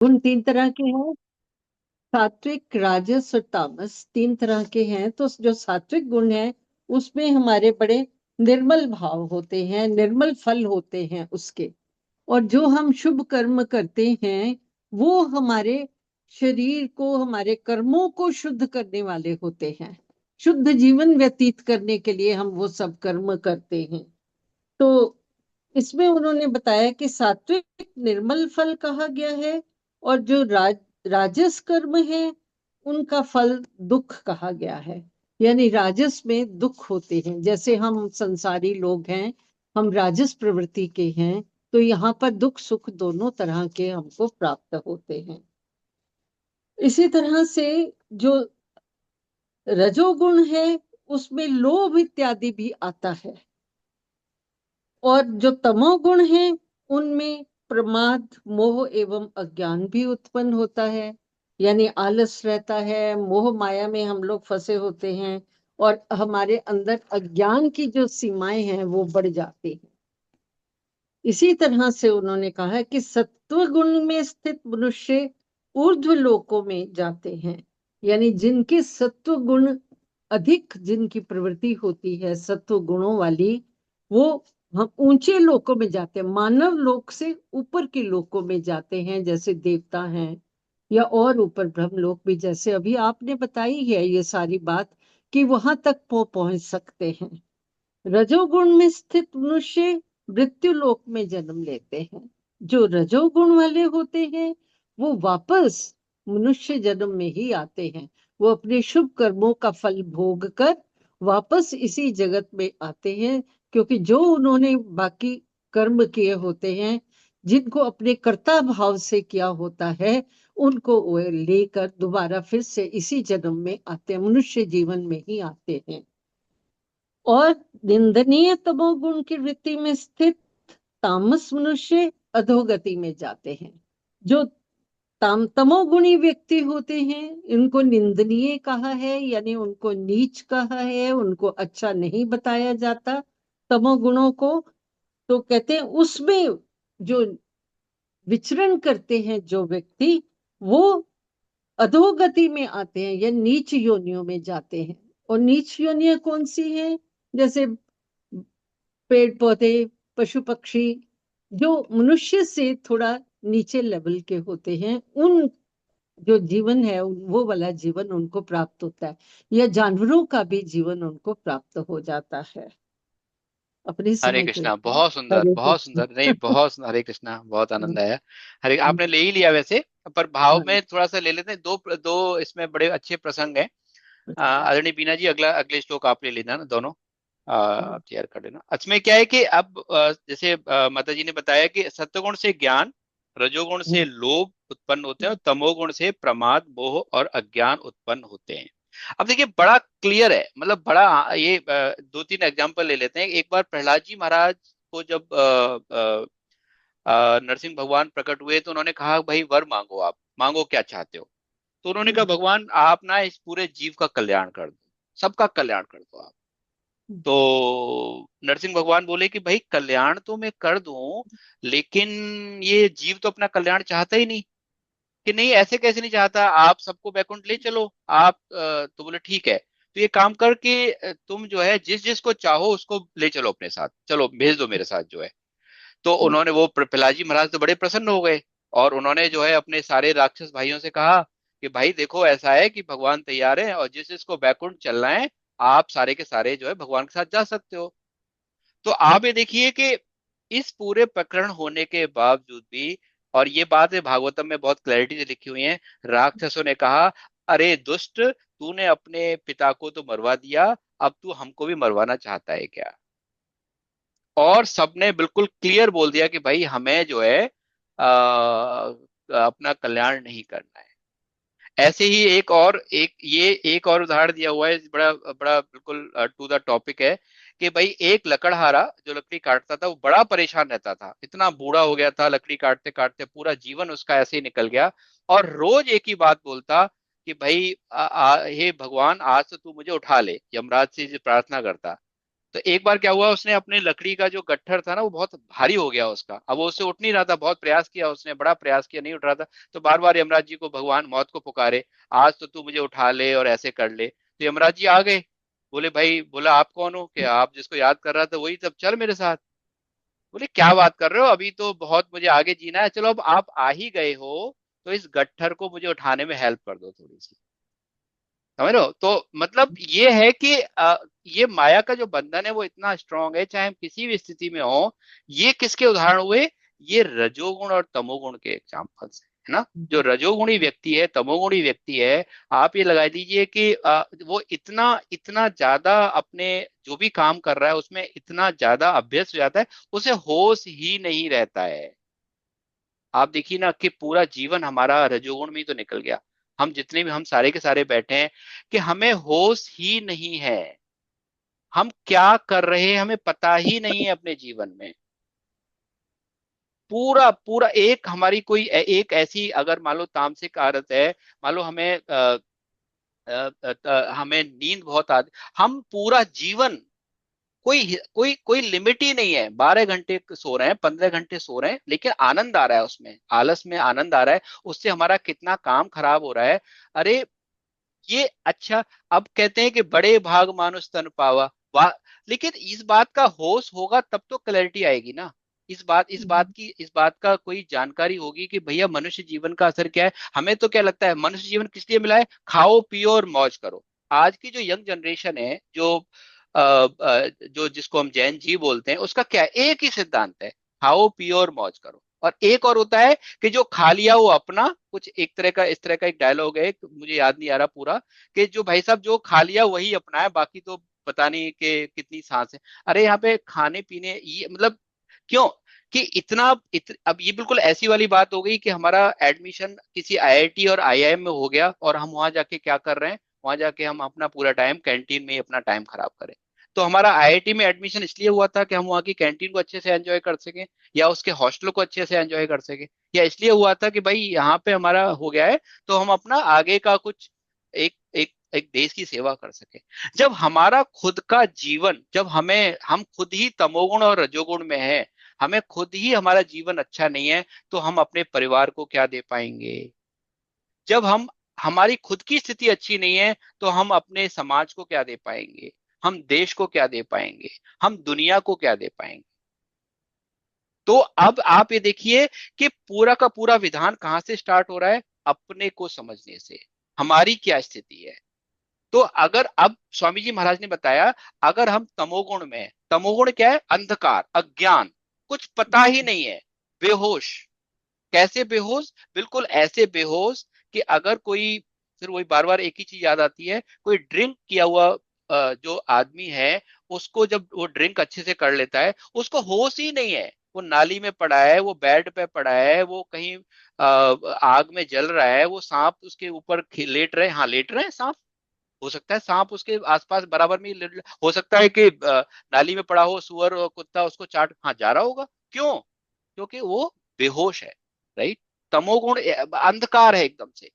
गुण तीन तरह के हैं, सात्विक, राजस और तामस, तीन तरह के हैं। तो जो सात्विक गुण है उसमें हमारे बड़े निर्मल भाव होते हैं, निर्मल फल होते हैं उसके। और जो हम शुभ कर्म करते हैं वो हमारे शरीर को, हमारे कर्मों को शुद्ध करने वाले होते हैं। शुद्ध जीवन व्यतीत करने के लिए हम वो सब कर्म करते हैं। तो इसमें उन्होंने बताया कि सात्विक निर्मल फल कहा गया है, और जो राजस कर्म है उनका फल दुख कहा गया है। यानी राजस में दुख होते हैं, जैसे हम संसारी लोग हैं, हम राजस प्रवृत्ति के हैं, तो यहाँ पर दुख सुख दोनों तरह के हमको प्राप्त होते हैं। इसी तरह से जो रजोगुण है उसमें लोभ इत्यादि भी आता है, और जो तमोगुण है उनमें प्रमाद, मोह एवं अज्ञान भी उत्पन्न होता है। यानी आलस रहता है, मोह माया में हम लोग फंसे होते हैं, और हमारे अंदर अज्ञान की जो सीमाएं हैं वो बढ़ जाती हैं। इसी तरह से उन्होंने कहा कि सत्व गुण में स्थित मनुष्य ऊर्ध्व लोकों में जाते हैं। यानी जिनके सत्व गुण अधिक, जिनकी प्रवृत्ति होती है सत्व गुणों वाली, वो हम ऊंचे लोकों में जाते हैं, मानव लोक से ऊपर के लोकों में जाते हैं, जैसे देवता हैं या और ऊपर ब्रह्मलोक भी, जैसे अभी आपने बताई है ये सारी बात, कि वहां तक वो पहुंच सकते हैं। रजोगुण में स्थित मनुष्य मृत्यु लोक में जन्म लेते हैं। जो रजोगुण वाले होते हैं वो वापस मनुष्य जन्म में ही आते हैं। वो अपने शुभ कर्मों का फल भोग कर वापस इसी जगत में आते हैं, क्योंकि जो उन्होंने बाकी कर्म किए होते हैं, जिनको अपने कर्ता भाव से किया होता है, उनको वो लेकर दोबारा फिर से इसी जन्म में आते हैं, मनुष्य जीवन में ही आते हैं। और निंदनीय तमोगुण की वृत्ति में स्थित तामस मनुष्य अधोगति में जाते हैं। जो तमोगुणी व्यक्ति होते हैं इनको निंदनीय कहा है, यानी उनको नीच कहा है, उनको अच्छा नहीं बताया जाता तमोगुणों को। तो कहते हैं उसमें जो विचरण करते हैं जो व्यक्ति, वो अधोगति में आते हैं या नीच योनियों में जाते हैं। और नीच योनियां कौन सी हैं? जैसे पेड़ पौधे, पशु पक्षी, जो मनुष्य से थोड़ा नीचे लेवल के होते हैं, उन जो जीवन है वो वाला जीवन उनको प्राप्त होता है, या जानवरों का भी जीवन उनको प्राप्त हो जाता है। अपनी हरे समझ कृष्णा, रखिए। बहुत सुंदर, हरे बहुत सुंदर, नहीं कृष्ण। बहुत सुंदर, हरे कृष्णा, बहुत आनंद आया। हरे, आपने ले ही लिया वैसे, पर भाव हाँ, में थोड़ा सा ले लेते हैं। दो दो इसमें बड़े अच्छे प्रसंग हैं। आदरणीय बीना जी, अगले श्लोक आप ले लेना ना दोनों। आप तैयार कर लेना। इसमें क्या है कि अब जैसे माता जी ने बताया कि सत्वगुण से ज्ञान, रजोगुण से लोभ उत्पन्न होते हैं, और तमोगुण से प्रमाद, मोह और अज्ञान उत्पन्न होते हैं। अब देखिए, बड़ा क्लियर है, मतलब बड़ा ये दो तीन एग्जांपल ले लेते हैं। एक बार प्रहलाद जी महाराज को जब नरसिंह भगवान प्रकट हुए तो उन्होंने कहा, भाई वर मांगो, आप मांगो क्या चाहते हो। तो उन्होंने कहा, भगवान आप ना इस पूरे जीव का कल्याण कर दो, सबका कल्याण कर दो आप। तो नरसिंह भगवान बोले कि भाई कल्याण तो मैं कर दूं, लेकिन ये जीव तो अपना कल्याण चाहता ही नहीं। कि नहीं, ऐसे कैसे नहीं चाहता, आप सबको बैकुंठ ले चलो आप। तो बोले ठीक है, तो ये काम करके तुम जो है जिस जिसको चाहो उसको ले चलो अपने साथ, चलो भेज दो मेरे साथ जो है। तो उन्होंने वो पिलाजी महाराज तो बड़े प्रसन्न हो गए, और उन्होंने जो है अपने सारे राक्षस भाइयों से कहा कि भाई देखो, ऐसा है कि भगवान तैयार है, और जिस जिसको बैकुंठ चलना है, आप सारे के सारे जो है भगवान के साथ जा सकते हो। तो आप ये देखिए कि इस पूरे प्रकरण होने के बावजूद भी, और ये बात है भागवतम में बहुत क्लैरिटी से लिखी हुई है, राक्षसों ने कहा, अरे दुष्ट, तूने अपने पिता को तो मरवा दिया, अब तू हमको भी मरवाना चाहता है क्या। और सबने बिल्कुल क्लियर बोल दिया कि भाई हमें जो है अपना कल्याण नहीं करना है। ऐसे ही एक और उदाहरण दिया हुआ है, बड़ा बड़ा बिल्कुल टू द टॉपिक है। कि भाई एक लकड़हारा जो लकड़ी काटता था, वो बड़ा परेशान रहता था, इतना बूढ़ा हो गया था, लकड़ी काटते काटते पूरा जीवन उसका ऐसे ही निकल गया। और रोज एक ही बात बोलता कि भाई हे भगवान, आज तो तू मुझे उठा ले, यमराज से प्रार्थना करता। तो एक बार क्या हुआ, उसने अपने लकड़ी का जो गट्ठर था ना वो बहुत भारी हो गया उसका, अब वो उससे उठ नहीं रहा था, बहुत प्रयास किया उसने, बड़ा प्रयास किया, नहीं उठ रहा था। तो बार बार यमराज जी को, भगवान मौत को पुकारे, आज तो तू मुझे उठा ले और ऐसे कर ले। तो यमराज जी आ गए, बोले भाई, बोला आप कौन हो, कि आप जिसको याद कर रहा था वही, तब चल मेरे साथ। बोले क्या बात कर रहे हो, अभी तो बहुत मुझे आगे जीना है, चलो अब आप आ ही गए हो तो इस गट्ठर को मुझे उठाने में हेल्प कर दो थोड़ी सी। समझ रहे हो? तो मतलब ये है कि ये माया का जो बंधन है वो इतना स्ट्रांग है, चाहे हम किसी भी स्थिति में हो। ये किसके उदाहरण हुए? ये रजोगुण और तमोगुण के एग्जाम्पल्स है ना। जो रजोगुणी व्यक्ति है, तमोगुणी व्यक्ति है, आप ये लगा दीजिए कि वो इतना इतना ज्यादा अपने जो भी काम कर रहा है उसमें इतना ज्यादा अभ्यस्त हो जाता है, उसे होश ही नहीं रहता है। आप देखिए ना कि पूरा जीवन हमारा रजोगुण में ही तो निकल गया। हम जितने भी, हम सारे के सारे बैठे हैं कि हमें होश ही नहीं है, हम क्या कर रहे हैं हमें पता ही नहीं है अपने जीवन में। पूरा पूरा एक हमारी कोई एक ऐसी अगर मान लो तामसिक आदत है, मान लो हमें हमें नींद बहुत आती, हम पूरा जीवन, कोई कोई कोई लिमिट ही नहीं है, 12 घंटे सो रहे हैं, 15 घंटे सो रहे हैं, लेकिन आनंद आ रहा है उसमें, आलस में आनंद आ रहा है, उससे हमारा कितना काम खराब हो रहा है। अरे ये अच्छा, अब कहते हैं कि बड़े भाग मानुष तन पावा, वाह, लेकिन इस बात का होश होगा तब तो क्लैरिटी आएगी ना। इस बात का कोई जानकारी होगी कि भैया मनुष्य जीवन का असर क्या है। हमें तो क्या लगता है मनुष्य जीवन किस लिए मिला है, खाओ पियो और मौज करो। आज की जो यंग जनरेशन है, जो जिसको हम जैन जी बोलते हैं, उसका क्या है, एक ही सिद्धांत है, खाओ पियो और मौज करो। और एक और होता है कि जो खा लिया वो अपना, कुछ एक तरह का, इस तरह का एक डायलॉग है, मुझे याद नहीं आ रहा पूरा, कि जो भाई साहब जो खा लिया वही अपना है, बाकी तो पता नहीं कि कितनी सांस है। अरे यहाँ पे खाने पीने ये मतलब क्यों, कि अब ये बिल्कुल ऐसी वाली बात हो गई कि हमारा एडमिशन किसी आईआईटी और आईआईएम में हो गया, और हम वहां जाके क्या कर रहे हैं, वहां जाके हम अपना पूरा टाइम कैंटीन में ही अपना टाइम खराब करें। तो हमारा आईआईटी में एडमिशन इसलिए हुआ था कि हम वहाँ की कैंटीन को अच्छे से एंजॉय कर सकें, या उसके हॉस्टल को अच्छे से एंजॉय कर सकें, या इसलिए हुआ था कि भाई यहाँ पे हमारा हो गया है तो हम अपना आगे का कुछ एक एक एक देश की सेवा कर सके। जब हमारा खुद का जीवन, जब हम खुद ही तमोगुण और रजोगुण में है, हमें खुद ही हमारा जीवन अच्छा नहीं है, तो हम अपने परिवार को क्या दे पाएंगे? जब हमारी खुद की स्थिति अच्छी नहीं है, तो हम अपने समाज को क्या दे पाएंगे? हम देश को क्या दे पाएंगे? हम दुनिया को क्या दे पाएंगे? तो अब आप ये देखिए कि पूरा का पूरा विधान कहां से स्टार्ट हो रहा है, अपने को समझने से, हमारी क्या स्थिति है। तो अगर अब स्वामी जी महाराज ने बताया, अगर हम तमोगुण में हैं, तमोगुण क्या है, अंधकार, अज्ञान, कुछ पता ही नहीं है, बेहोश। कैसे बेहोश? बिल्कुल ऐसे बेहोश कि अगर कोई, फिर वही बार बार एक ही चीज याद आती है, कोई ड्रिंक किया हुआ जो आदमी है, उसको जब वो ड्रिंक अच्छे से कर लेता है, उसको होश ही नहीं है, वो नाली में पड़ा है, वो बेड पे पड़ा है, वो कहीं आग में जल रहा है, वो सांप उसके ऊपर लेट रहे, हाँ लेट रहे हैं सांप, हो सकता है सांप उसके आसपास बराबर में हो सकता है कि नाली में पड़ा हो सुअर और कुत्ता उसको चाट, हाँ जा रहा होगा। क्यों? क्योंकि वो बेहोश है, राइट। तमोगुण अंधकार है एकदम से।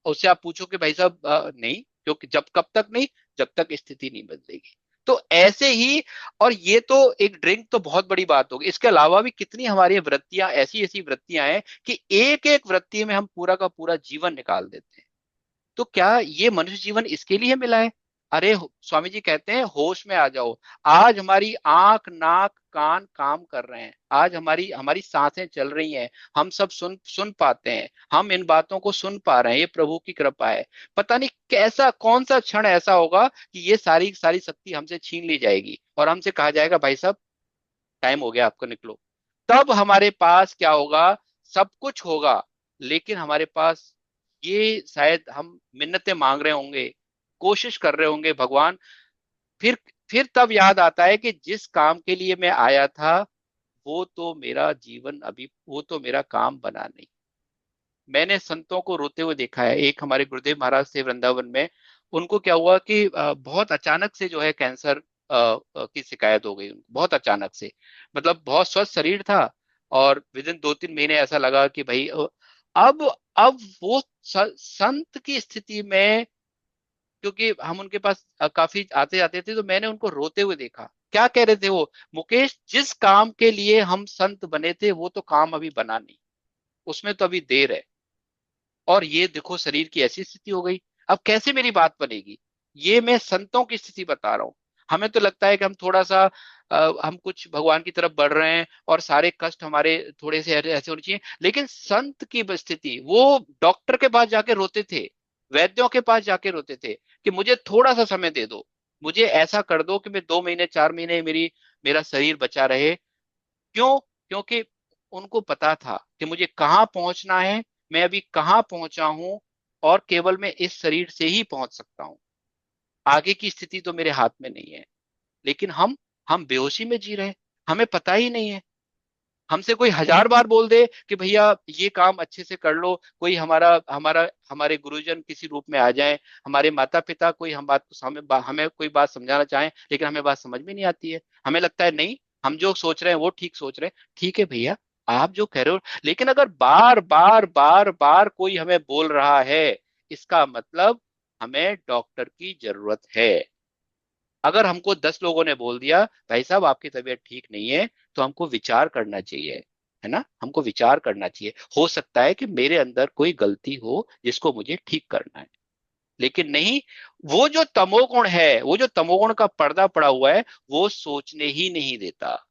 उससे आप पूछो कि भाई साहब नहीं, क्योंकि जब कब तक नहीं, जब तक स्थिति नहीं बदलेगी। तो ऐसे ही, और ये तो एक ड्रिंक तो बहुत बड़ी बात होगी, इसके अलावा भी कितनी हमारी वृत्तियां, ऐसी ऐसी वृत्तियां हैं कि एक एक वृत्ति में हम पूरा का पूरा जीवन निकाल देते हैं। तो क्या ये मनुष्य जीवन इसके लिए मिला है? अरे स्वामी जी कहते हैं होश में आ जाओ। आज हमारी आंख नाक कान काम कर रहे हैं, आज हमारी हमारी सांसें चल रही हैं, हम सब सुन सुन पाते हैं, हम इन बातों को सुन पा रहे हैं, ये प्रभु की कृपा है। पता नहीं कैसा कौन सा क्षण ऐसा होगा कि ये सारी सारी शक्ति हमसे छीन ली जाएगी और हमसे कहा जाएगा भाई साहब टाइम हो गया आपको, निकलो। तब हमारे पास क्या होगा? सब कुछ होगा, लेकिन हमारे पास ये शायद हम मिन्नतें मांग रहे होंगे, कोशिश कर रहे होंगे भगवान। फिर फिर तब याद आता है कि जिस काम के लिए मैं आया था, वो तो मेरा जीवन अभी, वो तो मेरा काम बना नहीं। मैंने संतों को रोते हुए देखा है, एक हमारे गुरुदेव महाराज थे वृंदावन में, उनको क्या हुआ कि बहुत अचानक से जो है कैंसर की शिकायत हो गई उनको, बहुत अचानक से। मतलब बहुत स्वस्थ शरीर था, और विद इन 2-3 महीने ऐसा लगा कि भाई अब अब वो संत की स्थिति में, क्योंकि हम उनके पास काफी आते जाते थे, तो मैंने उनको रोते हुए देखा। क्या कह रहे थे वो मुकेश, जिस काम के लिए हम संत बने थे वो तो काम अभी बना नहीं, उसमें तो अभी देर है। और ये देखो शरीर की ऐसी स्थिति हो गई, अब कैसे मेरी बात बनेगी। ये मैं संतों की स्थिति बता रहा हूं। हमें तो लगता है कि हम थोड़ा सा हम कुछ भगवान की तरफ बढ़ रहे हैं और सारे कष्ट हमारे थोड़े से ऐसे होने चाहिए, लेकिन संत की स्थिति, वो डॉक्टर के पास जाके रोते थे, वैद्यों के पास जाके रोते थे कि मुझे थोड़ा सा समय दे दो, मुझे ऐसा कर दो कि मैं 2 महीने 4 महीने मेरा शरीर बचा रहे। क्यों? क्योंकि उनको पता था कि मुझे कहाँ पहुंचना है, मैं अभी कहाँ पहुंचा हूं, और केवल मैं इस शरीर से ही पहुंच सकता हूं, आगे की स्थिति तो मेरे हाथ में नहीं है। लेकिन हम बेहोशी में जी रहे हैं, हमें पता ही नहीं है। हमसे कोई 1000 बार बोल दे कि भैया ये काम अच्छे से कर लो, कोई हमारा हमारा हमारे गुरुजन किसी रूप में आ जाएं, हमारे माता पिता कोई हम बात को हमें कोई बात समझाना चाहें, लेकिन हमें बात समझ में नहीं आती है। हमें लगता है नहीं, हम जो सोच रहे हैं वो ठीक सोच रहे हैं। ठीक है भैया, आप जो कह रहे हो, लेकिन अगर बार बार बार बार कोई हमें बोल रहा है, इसका मतलब हमें डॉक्टर की जरूरत है। अगर हमको 10 लोगों ने बोल दिया भाई साहब आपकी तबीयत ठीक नहीं है, तो हमको विचार करना चाहिए, है ना, हमको विचार करना चाहिए। हो सकता है कि मेरे अंदर कोई गलती हो जिसको मुझे ठीक करना है। लेकिन नहीं, वो जो तमोगुण है, वो जो तमोगुण का पर्दा पड़ा हुआ है, वो सोचने ही नहीं देता।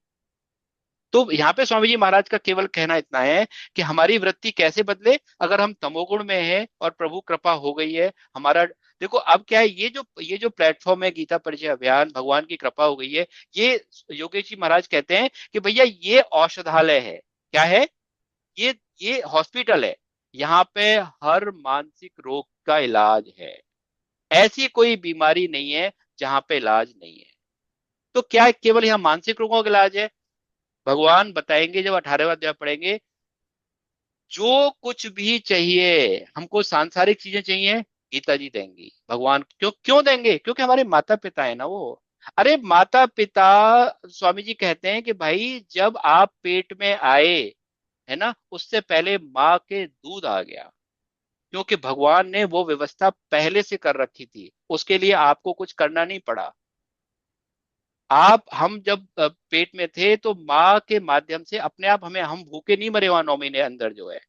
तो यहाँ पे स्वामी जी महाराज का केवल कहना इतना है कि हमारी वृत्ति कैसे बदले। अगर हम तमोगुण में हैं और प्रभु कृपा हो गई है हमारा, देखो अब क्या है, ये जो प्लेटफॉर्म है गीता परिचय अभियान, भगवान की कृपा हो गई है। ये योगेश जी महाराज कहते हैं कि भैया ये औषधालय है। क्या है? ये हॉस्पिटल है। यहाँ पे हर मानसिक रोग का इलाज है। ऐसी कोई बीमारी नहीं है जहाँ पे इलाज नहीं है। तो क्या केवल यहाँ मानसिक रोगों का इलाज है? भगवान बताएंगे जब 18वां अध्याय पढ़ेंगे, जो कुछ भी चाहिए हमको, सांसारिक चीजें चाहिए, गीता जी देंगी। भगवान क्यों क्यों देंगे? क्योंकि हमारे माता पिता है ना वो। अरे माता पिता, स्वामी जी कहते हैं कि भाई जब आप पेट में आए, है ना, उससे पहले माँ के दूध आ गया, क्योंकि भगवान ने वो व्यवस्था पहले से कर रखी थी, उसके लिए आपको कुछ करना नहीं पड़ा। आप हम जब पेट में थे तो माँ के माध्यम से अपने आप हमें, हम भूखे नहीं मरे वहां 9 महीने अंदर जो है।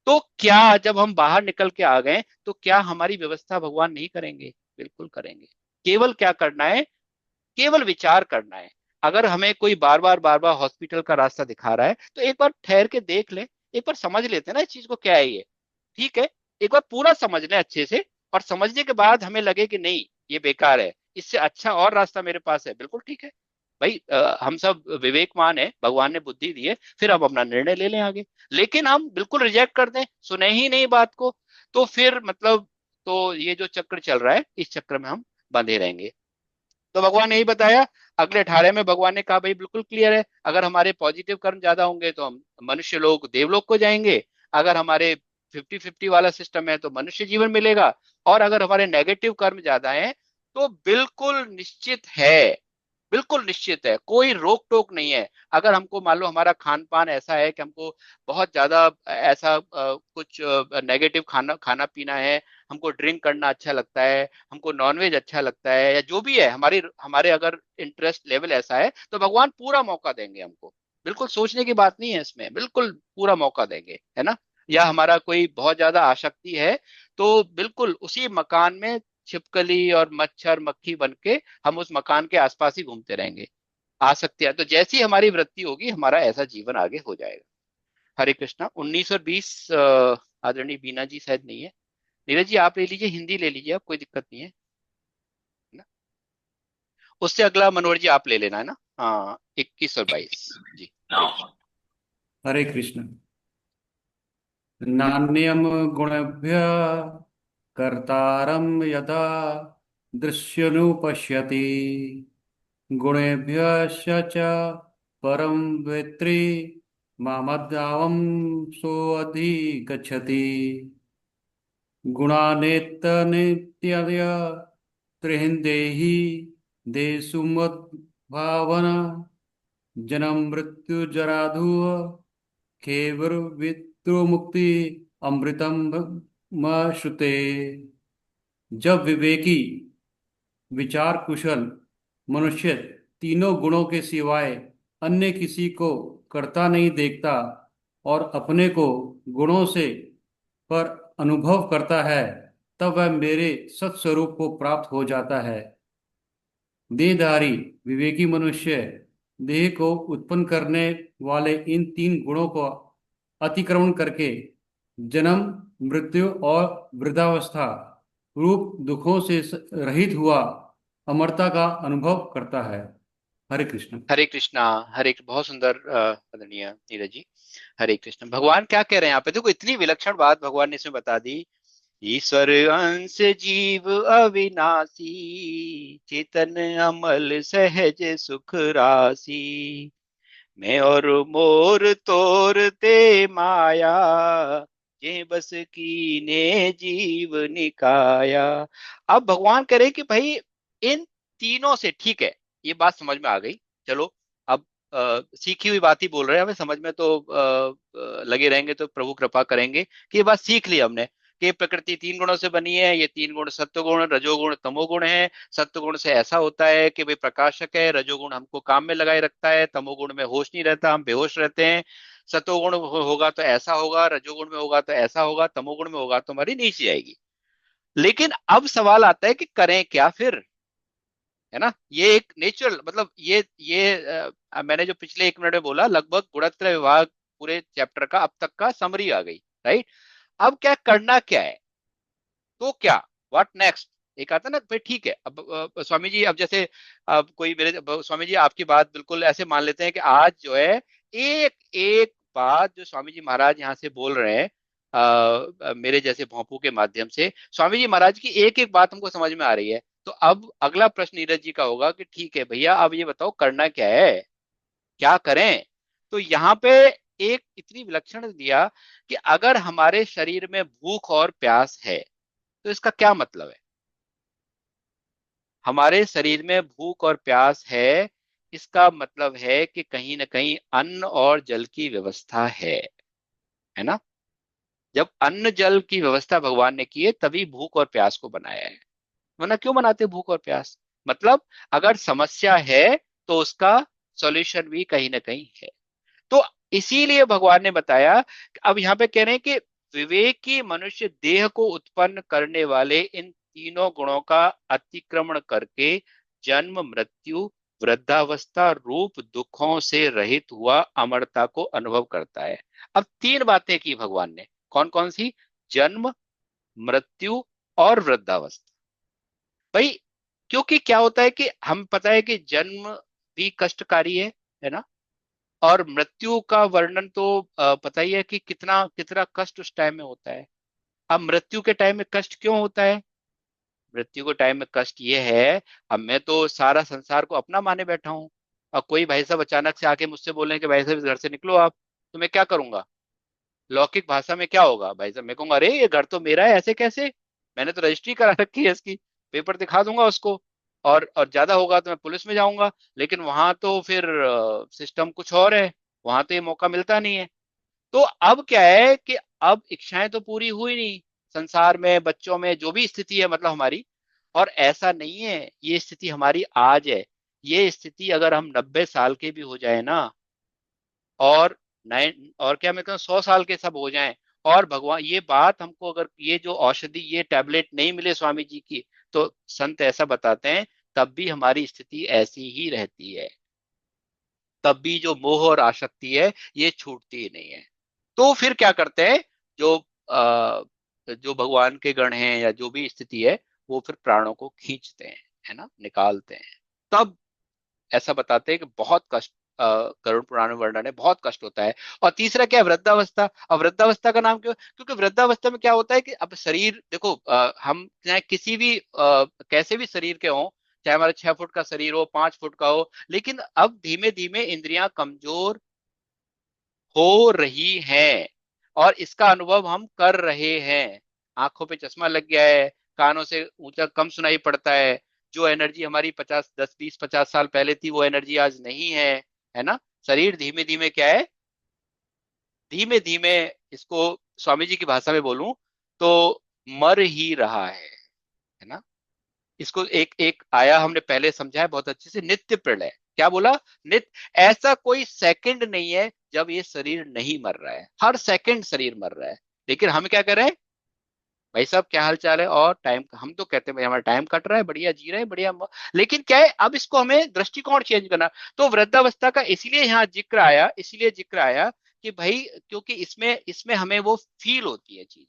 तो क्या जब हम बाहर निकल के आ गए तो क्या हमारी व्यवस्था भगवान नहीं करेंगे? बिल्कुल करेंगे। केवल क्या करना है? केवल विचार करना है। अगर हमें कोई बार बार हॉस्पिटल का रास्ता दिखा रहा है तो एक बार ठहर के देख ले, एक बार समझ लेते हैं ना इस चीज को क्या है ये। ठीक है, एक बार पूरा समझ लें अच्छे से, और समझने के बाद हमें लगे कि नहीं ये बेकार है, इससे अच्छा और रास्ता मेरे पास है, बिल्कुल ठीक है। भाई हम सब विवेकवान है, भगवान ने बुद्धि दी है, फिर हम अपना निर्णय ले लें आगे। लेकिन हम बिल्कुल रिजेक्ट कर दें, सुने ही नहीं बात को, तो फिर मतलब, तो ये जो चक्र चल रहा है इस चक्र में हम बंधे रहेंगे। तो भगवान ने यही बताया। अगले 18 में भगवान ने कहा भाई बिल्कुल क्लियर है, अगर हमारे पॉजिटिव कर्म ज्यादा होंगे तो हम मनुष्य लोग देवलोक को जाएंगे। अगर हमारे 50-50 वाला सिस्टम है तो मनुष्य जीवन मिलेगा। और अगर हमारे नेगेटिव कर्म ज्यादा हैं तो बिल्कुल निश्चित है, बिल्कुल निश्चित है, कोई रोक टोक नहीं है। अगर हमको मान लो हमारा खान पान ऐसा है कि हमको बहुत ज्यादा ऐसा कुछ नेगेटिव खाना खाना पीना है, हमको ड्रिंक करना अच्छा लगता है, हमको नॉनवेज अच्छा लगता है, या जो भी है, हमारी हमारे अगर इंटरेस्ट लेवल ऐसा है, तो भगवान पूरा मौका देंगे हमको। बिल्कुल सोचने की बात नहीं है इसमें, बिल्कुल पूरा मौका देंगे, है ना। या हमारा कोई बहुत ज्यादा आसक्ति है, तो बिल्कुल उसी मकान में छिपकली और मच्छर मक्खी बन के हम उस मकान के आसपास ही घूमते रहेंगे। आसक्ति है तो जैसी हमारी वृत्ति होगी हमारा ऐसा जीवन आगे हो जाएगा। हरे कृष्णा। 19 और 20 आदरणीय बीना जी शायद नहीं है। नीरज जी आप ले लीजिए, हिंदी ले लीजिए, आप कोई दिक्कत नहीं है ना। उससे अगला मनोहर जी आप ले लेना, है ना। हाँ, 21 और 22 जी। हरे कृष्ण। हरे कृष्ण। नान्यं गुणभ्य कर्तारं यदा दृश्यनुपश्यति गुणेभ्यश्च च परं वेत्ति मामद्भावं सोऽधिगच्छति गुणानेत्तनित्यय त्रिहिन्देहि देशुमद्भावना जन्म मृत्यु जराधुः खेवरविद्रुमुक्ति अमृतम श्रुते। जब विवेकी विचार कुशल मनुष्य तीनों गुणों के सिवाय अन्य किसी को करता नहीं देखता और अपने को गुणों से पर अनुभव करता है, तब वह मेरे सत्स्वरूप को प्राप्त हो जाता है। देहधारी विवेकी मनुष्य देह को उत्पन्न करने वाले इन तीन गुणों को अतिक्रमण करके जन्म, मृत्यु और वृद्धावस्था रूप दुखों से रहित हुआ अमरता का अनुभव करता है। हरे कृष्ण। हरे कृष्णा। बहुत सुंदर आदरणीय नीरज जी। हरे कृष्ण। भगवान क्या कह रहे हैं यहाँ पे? देखो इतनी विलक्षण बात भगवान ने इसमें बता दी। ईश्वर अंश जीव अविनाशी, चेतन अमल सहज सुख राशि, मैं और मोर तोर ते माया, जे बस कीने जीव निकाया। अब भगवान कह रहे हैं कि भाई इन तीनों से, ठीक है ये बात समझ में आ गई, चलो अब सीखी हुई बात ही बोल रहे हैं, हमें समझ में तो लगे रहेंगे तो प्रभु कृपा करेंगे कि ये बात सीख ली हमने कि प्रकृति तीन गुणों से बनी है, ये तीन गुण सत्वगुण, रजोगुण, तमोगुण है। सत्वगुण से ऐसा होता है कि भाई प्रकाशक है, रजोगुण हमको काम में लगाए रखता है, तमोगुण में होश नहीं रहता, हम बेहोश रहते हैं। सत्वगुण होगा तो ऐसा होगा, रजोगुण में होगा तो ऐसा होगा, तमोगुण में होगा तो हमारी नीचे जाएगी। लेकिन अब सवाल आता है कि करें क्या फिर, है ना? ये एक नेचुरल, मतलब ये मैंने जो पिछले 1 मिनट में बोला, लगभग गुणत्रय विभाग पूरे चैप्टर का अब तक का समरी आ गई, राइट? अब क्या करना क्या है, तो क्या, व्हाट नेक्स्ट? एक आता ना भाई, ठीक है अब स्वामी जी, अब जैसे अब कोई मेरे स्वामी जी आपकी बात बिल्कुल ऐसे मान लेते हैं कि आज जो है एक एक बात जो स्वामी जी महाराज यहाँ से बोल रहे हैं मेरे जैसे भोंपू के माध्यम से, स्वामी जी महाराज की एक एक बात हमको समझ में आ रही है। तो अब अगला प्रश्न नीरज जी का होगा कि ठीक है भैया अब ये बताओ करना क्या है, क्या करें? तो यहाँ पे एक इतनी विलक्षण दिया कि अगर हमारे शरीर में भूख और प्यास है तो इसका क्या मतलब है? हमारे शरीर में भूख और प्यास है, इसका मतलब है कि कहीं ना कहीं अन्न और जल की व्यवस्था है ना? जब अन्न जल की व्यवस्था भगवान ने की है तभी भूख और प्यास को बनाया है, वरना क्यों बनाते भूख और प्यास? मतलब अगर समस्या है तो उसका सॉल्यूशन भी कहीं ना कहीं है। तो इसीलिए भगवान ने बताया कि अब यहाँ पे कह रहे हैं कि विवेकी मनुष्य देह को उत्पन्न करने वाले इन तीनों गुणों का अतिक्रमण करके जन्म, मृत्यु, वृद्धावस्था रूप दुखों से रहित हुआ अमरता को अनुभव करता है। अब तीन बातें की भगवान ने, कौन कौन सी? जन्म, मृत्यु और वृद्धावस्था। भाई क्योंकि क्या होता है कि हम पता है कि जन्म भी कष्टकारी है ना? और मृत्यु का वर्णन तो पता ही है कि कितना कितना कष्ट उस टाइम में होता है। अब मृत्यु के टाइम में कष्ट क्यों होता है? मृत्यु के टाइम में कष्ट ये है, अब मैं तो सारा संसार को अपना माने बैठा हूं, और कोई भाई साहब अचानक से आके मुझसे बोले कि भाई साहब इस घर से निकलो आप, तो मैं क्या करूंगा? लौकिक भाषा में क्या होगा भाई साहब? मैं कहूंगा अरे ये घर तो मेरा है, ऐसे कैसे, मैंने तो रजिस्ट्री करा रखी है इसकी, पेपर दिखा दूंगा उसको, और ज्यादा होगा तो मैं पुलिस में जाऊंगा। लेकिन वहां तो फिर सिस्टम कुछ और है, वहां तो ये मौका मिलता नहीं है। तो अब क्या है कि अब इच्छाएं तो पूरी हुई नहीं, संसार में, बच्चों में, जो भी स्थिति है मतलब हमारी, और ऐसा नहीं है ये स्थिति हमारी आज है, ये स्थिति अगर हम 90 साल के भी हो जाए ना, और नए, और क्या मैं कहूँ 100 साल के सब हो जाएं, और भगवान ये बात हमको, अगर ये जो औषधि, ये टैबलेट नहीं मिले स्वामी जी की, तो संत ऐसा बताते हैं तब भी हमारी स्थिति ऐसी ही रहती है, तब भी जो मोह और आसक्ति है ये छूटती ही नहीं है। तो फिर क्या करते हैं, जो जो भगवान के गण हैं या जो भी स्थिति है, वो फिर प्राणों को खींचते हैं, है ना, निकालते हैं। तब ऐसा बताते हैं कि बहुत कष्ट, गरुड़ पुराण में वर्णन है, बहुत कष्ट होता है। और तीसरा क्या है? वृद्धावस्था। अब वृद्धावस्था का नाम क्यों? क्योंकि वृद्धावस्था में क्या होता है कि अब शरीर देखो, हम चाहे किसी भी कैसे भी शरीर के हों, चाहे हमारा 6 फुट का शरीर हो, 5 फुट का हो, लेकिन अब धीमे धीमे इंद्रियां कमजोर हो रही हैं, और इसका अनुभव हम कर रहे हैं। आंखों पे चश्मा लग गया है, कानों से ऊंचा कम सुनाई पड़ता है, जो एनर्जी हमारी 50 10 20 50 साल पहले थी वो एनर्जी आज नहीं है ना? शरीर धीमे धीमे क्या है, धीमे धीमे, इसको स्वामी जी की भाषा में बोलूं तो मर ही रहा है ना? इसको एक एक आया हमने पहले समझा है बहुत अच्छे से, नित्य प्रलय। क्या बोला? नित्य। ऐसा कोई सेकंड नहीं है जब ये शरीर नहीं मर रहा है, हर सेकंड शरीर मर रहा है। लेकिन हम क्या कर रहे हैं? भाई साहब क्या हाल चाल है, और टाइम, हम तो कहते हैं भाई हमारा टाइम कट रहा है, बढ़िया जी रहे हैं, बढ़िया। लेकिन क्या है, अब इसको हमें दृष्टिकोण चेंज करना। तो वृद्धावस्था का इसीलिए यहाँ जिक्र आया, इसलिए जिक्र आया कि भाई, क्योंकि इसमें इसमें हमें वो फील होती है चीज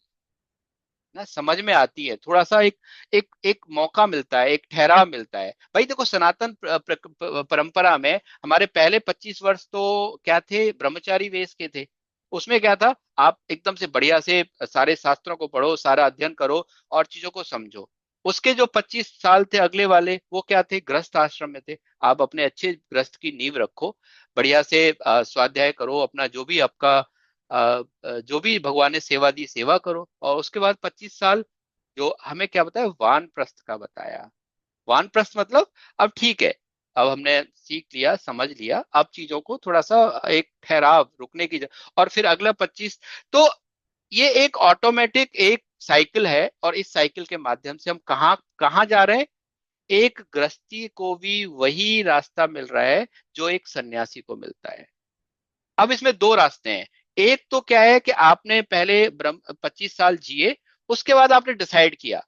ना, समझ में आती है, थोड़ा सा एक एक एक मौका मिलता है, एक ठहराव मिलता है। भाई देखो, सनातन परंपरा में हमारे पहले 25 वर्ष तो क्या थे? ब्रह्मचारी वेश के थे। उसमें क्या था? आप एकदम से बढ़िया से सारे शास्त्रों को पढ़ो, सारा अध्ययन करो और चीजों को समझो। उसके जो 25 साल थे अगले वाले, वो क्या थे? गृहस्थ आश्रम में थे। आप अपने अच्छे गृहस्थ की नींव रखो, बढ़िया से स्वाध्याय करो, अपना जो भी आपका जो भी भगवान ने सेवा दी सेवा करो। और उसके बाद 25 साल जो हमें क्या बताया? वानप्रस्थ का बताया। वानप्रस्थ मतलब, अब ठीक है, अब हमने सीख लिया, समझ लिया, अब चीजों को थोड़ा सा एक ठहराव, रुकने की और फिर अगला 25। तो ये एक ऑटोमेटिक एक साइकिल है, और इस साइकिल के माध्यम से हम कहाँ कहाँ जा रहे हैं? एक गृहस्थी को भी वही रास्ता मिल रहा है जो एक सन्यासी को मिलता है। अब इसमें दो रास्ते हैं। एक तो क्या है कि आपने पहले ब्रह्म 25 साल जिए, उसके बाद आपने डिसाइड किया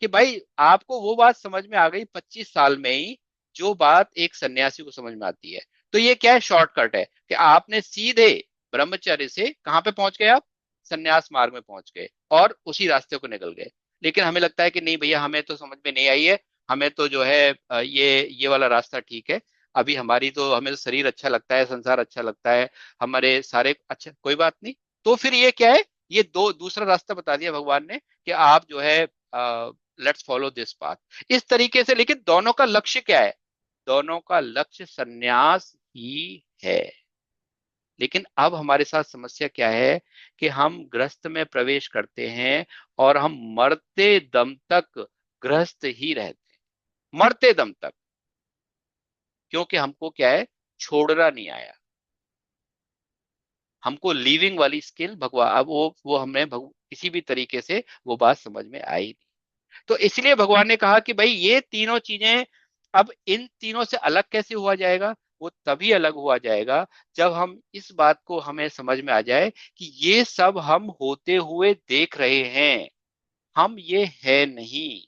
कि भाई आपको वो बात समझ में आ गई 25 साल में ही, जो बात एक सन्यासी को समझ में आती है। तो ये क्या है? शॉर्टकट है कि आपने सीधे ब्रह्मचर्य से कहां पे पहुंच गए आप? सन्यास मार्ग में पहुंच गए और उसी रास्ते को निकल गए। लेकिन हमें लगता है कि नहीं भैया, हमें तो समझ में नहीं आई है, हमें तो जो है ये वाला रास्ता ठीक है। अभी हमारी तो, हमें तो शरीर अच्छा लगता है, संसार अच्छा लगता है, हमारे सारे अच्छा, कोई बात नहीं। तो फिर ये क्या है? ये दूसरा रास्ता बता दिया भगवान ने कि आप जो है, लेट्स फॉलो दिस पाथ, इस तरीके से। लेकिन दोनों का लक्ष्य क्या है? दोनों का लक्ष्य सन्यास ही है। लेकिन अब हमारे साथ समस्या क्या है कि हम गृहस्थ में प्रवेश करते हैं और हम मरते दम तक गृहस्थ ही रहते हैं, मरते दम तक। क्योंकि हमको क्या है? छोड़ना नहीं आया। हमको लिविंग वाली स्किल भगवान, अब वो हमें किसी भी तरीके से वो बात समझ में आई नहीं। तो इसलिए भगवान ने कहा कि भाई ये तीनों चीजें, अब इन तीनों से अलग कैसे हुआ जाएगा? वो तभी अलग हुआ जाएगा जब हम इस बात को, हमें समझ में आ जाए कि ये सब हम होते हुए देख रहे हैं, हम ये है नहीं।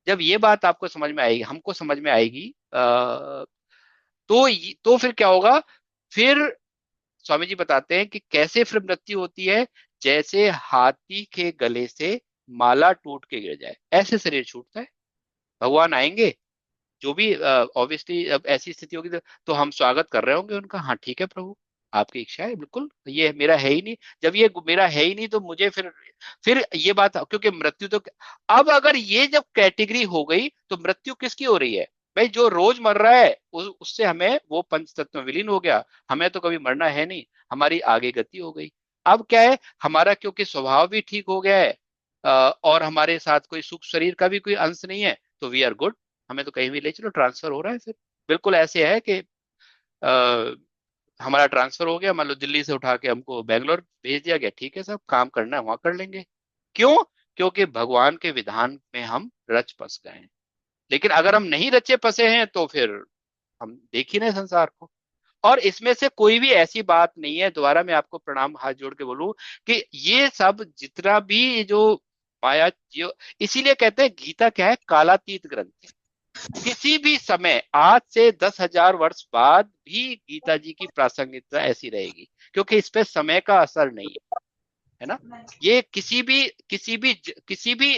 जब ये बात आपको समझ में आएगी, हमको समझ में आएगी, तो फिर क्या होगा? फिर स्वामी जी बताते हैं कि कैसे फिर मृत्यु होती है। जैसे हाथी के गले से माला टूट के गिर जाए, ऐसे शरीर छूटता है। भगवान आएंगे, जो भी ऑब्वियसली अब ऐसी स्थिति होगी तो हम स्वागत कर रहे होंगे उनका, हाँ ठीक है प्रभु, आपकी इच्छा है, बिल्कुल, ये मेरा है ही नहीं। जब ये मेरा है ही नहीं तो मुझे फिर ये बात, क्योंकि मृत्यु तो, अब अगर ये जब कैटेगरी हो गई तो मृत्यु किसकी हो रही है? भाई जो रोज मर रहा है, उससे हमें वो पंच तत्व में विलीन हो गया, हमें तो कभी मरना है नहीं, हमारी आगे गति हो गई। अब क्या है? हमारा क्योंकि स्वभाव भी ठीक हो गया है, और हमारे साथ कोई सुख शरीर का भी कोई अंश नहीं है, तो वी आर गुड, हमें तो कहीं भी ले चलो, ट्रांसफर हो रहा है फिर। बिल्कुल ऐसे है कि आ, हमारा ट्रांसफर हो गया, मान लो दिल्ली से उठा के हमको बेंगलोर भेज दिया गया, ठीक है साहब, काम करना है वहां कर लेंगे। क्यों? क्योंकि भगवान के विधान में हम रच बस गए हैं। लेकिन अगर हम नहीं रचे बसे हैं तो फिर हम देख ही रहे संसार को। और इसमें से कोई भी ऐसी बात नहीं है, दोबारा मैं आपको प्रणाम हाथ जोड़ के बोलूं, कि ये सब जितना भी जो माया, जो इसीलिए कहते हैं गीता क्या है? कालातीत ग्रंथ है। किसी भी समय, आज से 10,000 वर्ष बाद भी गीता जी की प्रासंगिकता ऐसी रहेगी, क्योंकि इस पे समय का असर नहीं है ना। ये किसी भी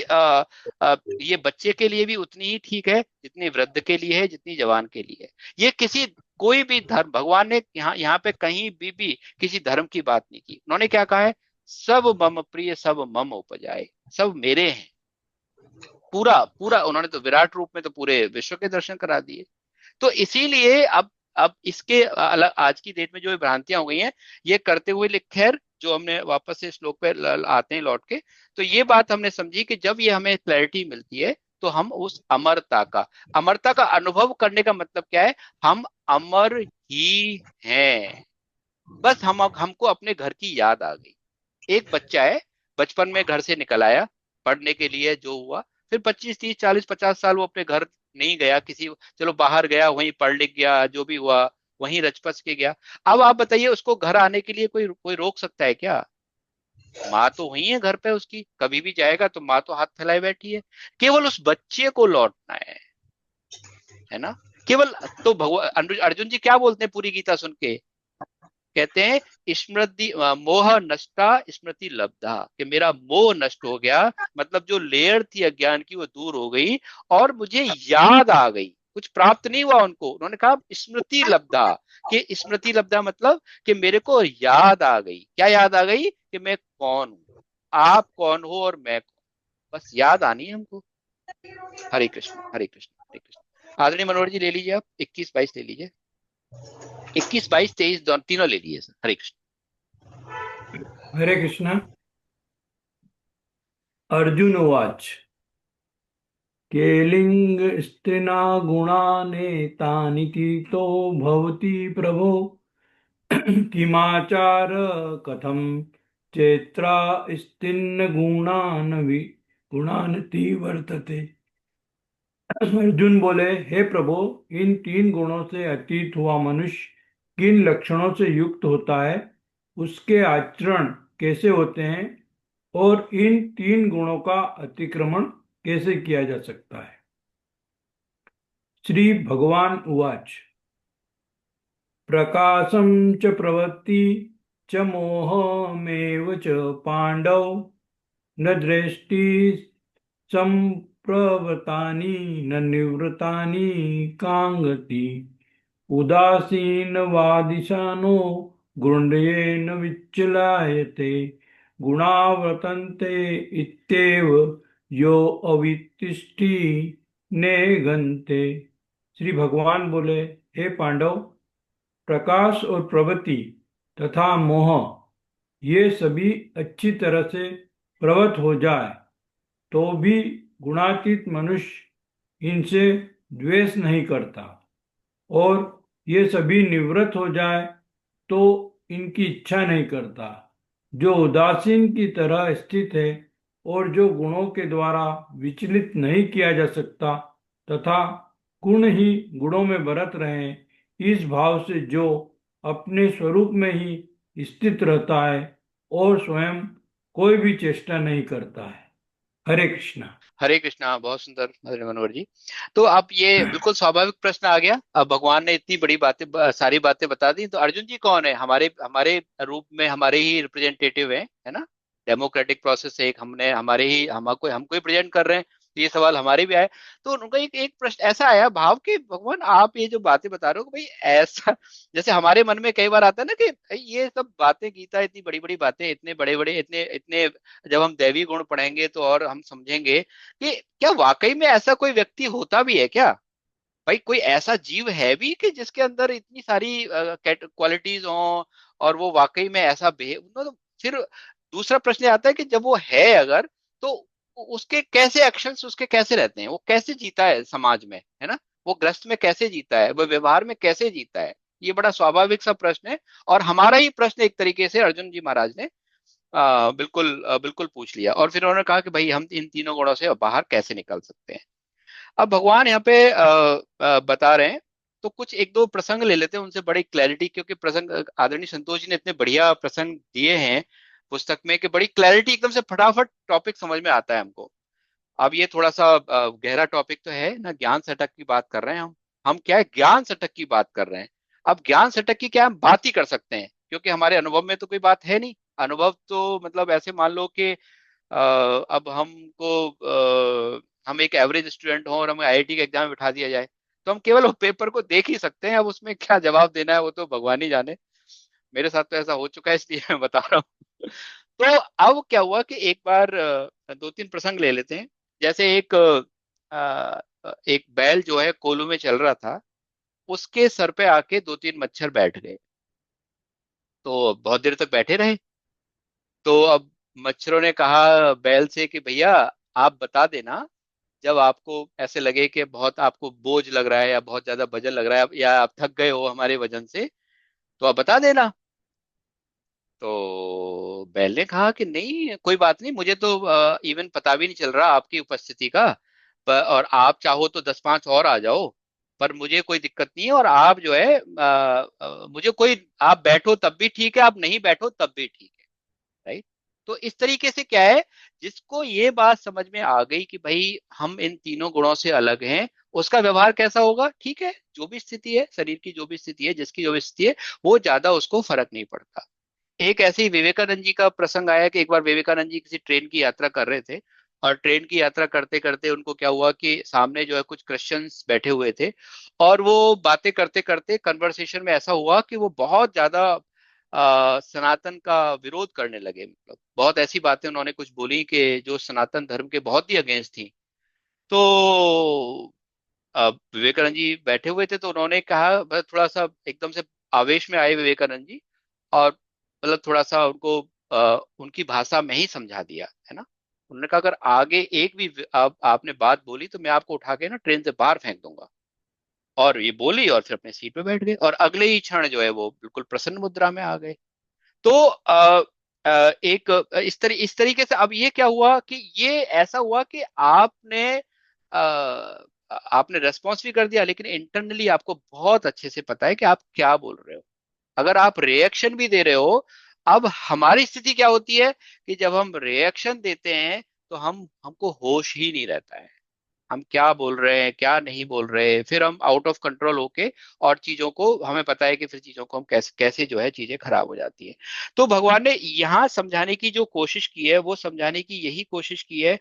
ये बच्चे के लिए भी उतनी ही ठीक है जितनी वृद्ध के लिए है, जितनी जवान के लिए है। ये कोई भी धर्म, भगवान ने यहाँ यहाँ पे कहीं भी किसी धर्म की बात नहीं की। उन्होंने क्या कहा है? सब मम प्रिय सब मम उपजाए, सब मेरे हैं। पूरा पूरा उन्होंने तो विराट रूप में तो पूरे विश्व के दर्शन करा दिए। तो इसीलिए अब इसके अलग आज की डेट में जो भ्रांतियां हो गई हैं, ये करते हुए खैर, जो हमने वापस से श्लोक पे आते हैं लौट के, तो ये बात हमने समझी कि जब ये हमें क्लैरिटी मिलती है तो हम उस अमरता का अनुभव करने का मतलब क्या है? हम अमर ही हैं। बस हमको अपने घर की याद आ गई। एक बच्चा है, बचपन में घर से निकल आया पढ़ने के लिए, जो हुआ, फिर 25 30 40 50 साल वो अपने घर नहीं गया किसी, चलो बाहर गया, वहीं पढ़ लिख गया, जो भी हुआ वहीं रच-पच के गया। अब आप बताइए उसको घर आने के लिए कोई कोई रोक सकता है क्या? माँ तो वही है घर पे उसकी, कभी भी जाएगा तो माँ तो हाथ फैलाए बैठी है। केवल उस बच्चे को लौटना है ना? केवल, तो भगवान अर्जुन जी क्या बोलते हैं पूरी गीता सुन के? कहते हैं स्मृति मोह नष्टा स्मृति लब्धा, कि मेरा मोह नष्ट हो गया, मतलब जो लेयर थी अज्ञान की वो दूर हो गई, और मुझे याद आ गई। कुछ प्राप्त नहीं हुआ उनको, उन्होंने कहा स्मृति लब्धा, कि स्मृति लब्धा मतलब कि मेरे को याद आ गई। क्या याद आ गई? कि मैं कौन हूँ, आप कौन हो और मैं कौन, बस याद आनी है हमको। हरे कृष्ण हरे कृष्ण हरे कृष्ण। आदरणीय मनोहर जी ले लीजिए, आप 21-22 ले लीजिए, 21-22-23 तीनों ले लीजिए सर। हरे कृष्ण। हरे कृष्ण। अर्जुन उवाच केलिङ्गस्त्रिना गुणानेतानिति तो भवति प्रभो किमाचार कथं चैत्रा स्त्रीन् गुणानति वर्तते। अर्जुन बोले, हे प्रभु, इन तीन गुणों से अतीत हुआ मनुष्य किन लक्षणों से युक्त होता है, उसके आचरण कैसे होते हैं, और इन तीन गुणों का अतिक्रमण कैसे किया जा सकता है। श्री भगवान उवाच प्रकाशम च प्रवृत्ति च मोहमेव च पांडव न दृष्टि संप्रवृत्तानि न निवृत्तानि कांगति उदासीनवादिशानो गुण्येन विचलायते गुणा वर्तन्ते इत्येव यो अवितिष्ठि नेगन्ते। श्री भगवान बोले, हे पांडव, प्रकाश और प्रवृत्ति तथा मोह ये सभी अच्छी तरह से प्रवृत्त हो जाए तो भी गुणातीत मनुष्य इनसे द्वेष नहीं करता, और ये सभी निवृत्त हो जाए तो इनकी इच्छा नहीं करता। जो उदासीन की तरह स्थित है और जो गुणों के द्वारा विचलित नहीं किया जा सकता तथा गुण ही गुणों में बरत रहे, इस भाव से जो अपने स्वरूप में ही स्थित रहता है और स्वयं कोई भी चेष्टा नहीं करता है। हरे कृष्णा। हरे कृष्णा, बहुत सुंदर हरे मनोहर जी। तो अब ये बिल्कुल स्वाभाविक प्रश्न आ गया, अब भगवान ने इतनी बड़ी बातें सारी बातें बता दी, तो अर्जुन जी कौन है? हमारे हमारे रूप में हमारे ही रिप्रेजेंटेटिव है ना? डेमोक्रेटिक प्रोसेस से एक हमने हमारे ही हमको ही प्रेजेंट कर रहे हैं, तो ये सवाल हमारे भी आए। तो उनका एक एक प्रश्न ऐसा आया भाव कि भगवान आप ये जो बातें बता रहे हो कि भाई ऐसा, जैसे हमारे मन में कई बार आता है ना कि ये सब बातें, गीता इतनी बड़ी बड़ी बातें, इतने बड़े बड़े, इतने इतने, जब हम दैवी गुण पढ़ेंगे तो और हम समझेंगे कि क्या वाकई में ऐसा कोई व्यक्ति होता भी है क्या? भाई कोई ऐसा जीव है भी कि जिसके अंदर इतनी सारी क्वालिटीज हों, और वो वाकई में ऐसा बिहेव, तो फिर दूसरा प्रश्न आता है कि जब वो है अगर, तो उसके कैसे एक्शंस उसके कैसे रहते हैं, वो कैसे जीता है समाज में, है ना? वो ग्रस्त में कैसे जीता है, वो व्यवहार में कैसे जीता है? ये बड़ा स्वाभाविक सा प्रश्न है, और हमारा ही प्रश्न एक तरीके से अर्जुन जी महाराज ने बिल्कुल पूछ लिया। और फिर उन्होंने कहा कि भाई हम इन तीनों गुणों से बाहर कैसे निकल सकते हैं। अब भगवान यहाँ पे बता रहे हैं, तो कुछ एक दो प्रसंग ले लेते हैं उनसे बड़ी क्लैरिटी, क्योंकि प्रसंग आदरणीय संतोष जी ने इतने बढ़िया प्रसंग दिए हैं पुस्तक में कि बड़ी क्लैरिटी, एकदम से फटाफट टॉपिक समझ में आता है हमको। अब ये थोड़ा सा गहरा टॉपिक तो है ना, ज्ञान सटक की बात कर रहे हैं हम क्या है, ज्ञान सटक की बात कर रहे हैं। अब ज्ञान सटक की क्या हम बात ही कर सकते हैं, क्योंकि हमारे अनुभव में तो कोई बात है नहीं। अनुभव तो मतलब ऐसे मान लो कि अब हम एक एवरेज स्टूडेंट हों और हमें आईआईटी का एग्जाम बिठा दिया जाए, तो हम केवल वो पेपर को देख ही सकते हैं, अब उसमें क्या जवाब देना है वो तो भगवान ही जाने। मेरे साथ तो ऐसा हो चुका है, इसलिए मैं बता रहा हूँ। तो अब क्या हुआ कि एक बार दो तीन प्रसंग ले लेते हैं। जैसे एक बैल जो है कोल्हू में चल रहा था, उसके सर पे आके दो तीन मच्छर बैठ गए, तो बहुत देर तक बैठे रहे। तो अब मच्छरों ने कहा बैल से कि भैया आप बता देना, जब आपको ऐसे लगे कि बहुत आपको बोझ लग रहा है या बहुत ज्यादा वजन लग रहा है, या आप थक गए हो हमारे वजन से, तो आप बता देना। तो बैल ने कहा कि नहीं कोई बात नहीं, मुझे तो इवन पता भी नहीं चल रहा आपकी उपस्थिति का, और आप चाहो तो 10-5 और आ जाओ, पर मुझे कोई दिक्कत नहीं है। और आप जो है मुझे कोई, आप बैठो तब भी ठीक है, आप नहीं बैठो तब भी ठीक है। राइट। तो इस तरीके से क्या है, जिसको ये बात समझ में आ गई कि भाई हम इन तीनों गुणों से अलग हैं, उसका व्यवहार कैसा होगा, ठीक है, जो भी स्थिति है, शरीर की जो भी स्थिति है, जिसकी जो भी स्थिति है, वो ज्यादा उसको फर्क नहीं पड़ता। एक ऐसे ही विवेकानंद जी का प्रसंग आया कि एक बार विवेकानंद जी किसी ट्रेन की यात्रा कर रहे थे, और ट्रेन की यात्रा करते करते उनको क्या हुआ कि सामने जो है कुछ क्रिश्चियंस बैठे हुए थे, और वो बातें करते करते कन्वर्सेशन में ऐसा हुआ कि वो बहुत ज्यादा सनातन का विरोध करने लगे। मतलब बहुत ऐसी बातें उन्होंने कुछ बोली कि जो सनातन धर्म के बहुत ही अगेंस्ट थी। तो विवेकानंद जी बैठे हुए थे, तो उन्होंने कहा, बस थोड़ा सा एकदम से आवेश में आए विवेकानंद जी, और मतलब थोड़ा सा उनको उनकी भाषा में ही समझा दिया, है ना। उन्होंने कहा अगर आगे एक भी आपने बात बोली तो मैं आपको उठा के ना ट्रेन से बाहर फेंक दूंगा। और ये बोली और फिर अपने सीट पे बैठ गए, और अगले ही क्षण जो है वो बिल्कुल प्रसन्न मुद्रा में आ गए। तो एक इस तरीके से अब ये क्या हुआ कि ये ऐसा हुआ कि आपने रेस्पॉन्स भी कर दिया, लेकिन इंटरनली आपको बहुत अच्छे से पता है कि आप क्या बोल रहे हो। अगर आप रिएक्शन भी दे रहे हो, अब हमारी स्थिति क्या होती है कि जब हम रिएक्शन देते हैं तो हमको होश ही नहीं रहता है, हम क्या बोल रहे हैं क्या नहीं बोल रहे, फिर हम आउट ऑफ कंट्रोल होके, और चीजों को हमें पता है कि फिर चीजों को हम कैसे कैसे जो है चीजें खराब हो जाती है। तो भगवान ने यहाँ समझाने की जो कोशिश की है, वो समझाने की यही कोशिश की है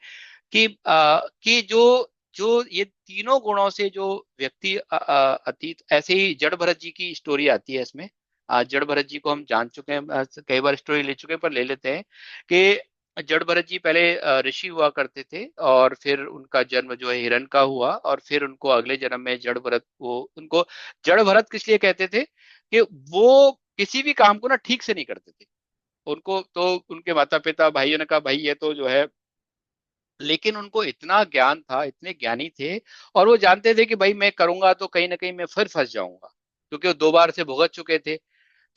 कि जो जो ये तीनों गुणों से जो व्यक्ति अतीत, ऐसे ही जड़ भरत जी की स्टोरी आती है इसमें। जड़ भरत जी को हम जान चुके हैं, कई बार स्टोरी ले चुके हैं, पर ले लेते हैं कि जड़ भरत जी पहले ऋषि हुआ करते थे, और फिर उनका जन्म जो है हिरण का हुआ, और फिर उनको अगले जन्म में जड़ भरत, वो उनको जड़ भरत किस लिए कहते थे कि वो किसी भी काम को ना ठीक से नहीं करते थे। उनको तो उनके माता पिता भाइयों ने कहा भाई ये तो जो है, लेकिन उनको इतना ज्ञान था, इतने ज्ञानी थे, और वो जानते थे कि भाई मैं करूंगा तो कहीं ना कहीं मैं फिर फंस जाऊंगा, क्योंकि वो 2 बार से भुगत चुके थे।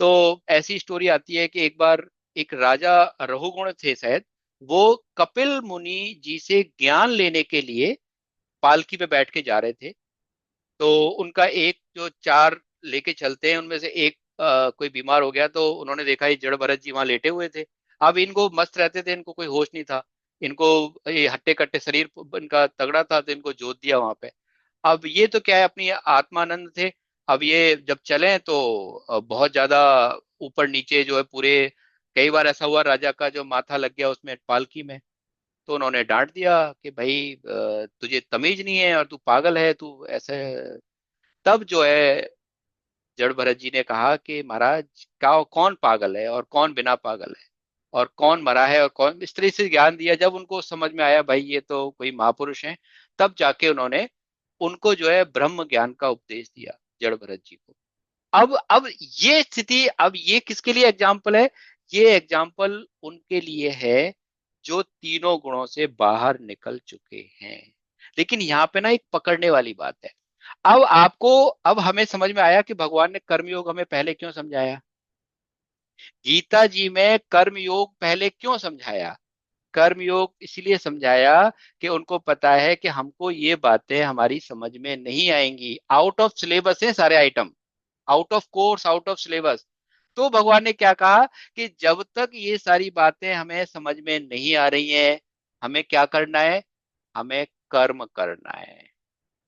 तो ऐसी स्टोरी आती है कि एक बार एक राजा रहुगुण थे शायद, वो कपिल मुनि जी से ज्ञान लेने के लिए पालकी पे बैठ के जा रहे थे। तो उनका एक जो 4 लेके चलते हैं उनमें से एक कोई बीमार हो गया, तो उन्होंने देखा ये जड़ भरत जी वहां लेटे हुए थे। अब इनको मस्त रहते थे, इनको कोई होश नहीं था, इनको ये हट्टे कट्टे शरीर इनका तगड़ा था, तो इनको जोत दिया वहां पे। अब ये तो क्या है, अपनी आत्मानंद थे। अब ये जब चले तो बहुत ज्यादा ऊपर नीचे जो है पूरे, कई बार ऐसा हुआ राजा का जो माथा लग गया उसमें पालकी में। तो उन्होंने डांट दिया कि भाई तुझे तमीज नहीं है और तू पागल है, तू ऐसे। तब जो है जड़ भरत जी ने कहा कि महाराज क्या, कौन पागल है और कौन बिना पागल है, और कौन मरा है और कौन, इस तरह से ज्ञान दिया। जब उनको समझ में आया भाई ये तो कोई महापुरुष हैं, तब जाके उन्होंने उनको जो है ब्रह्म ज्ञान का उपदेश दिया जड़ भरत जी को। अब ये स्थिति, अब ये किसके लिए एग्जाम्पल है, ये एग्जाम्पल उनके लिए है जो तीनों गुणों से बाहर निकल चुके हैं। लेकिन यहाँ पे ना एक पकड़ने वाली बात है। अब हमें समझ में आया कि भगवान ने कर्मयोग हमें पहले क्यों समझाया, गीता जी में कर्मयोग पहले क्यों समझाया। कर्मयोग इसलिए समझाया कि उनको पता है कि हमको ये बातें हमारी समझ में नहीं आएंगी, आउट ऑफ सिलेबस है सारे item, out of course, out of syllabus. तो भगवान ने क्या कहा कि जब तक ये सारी बातें हमें समझ में नहीं आ रही हैं, हमें क्या करना है, हमें कर्म करना है।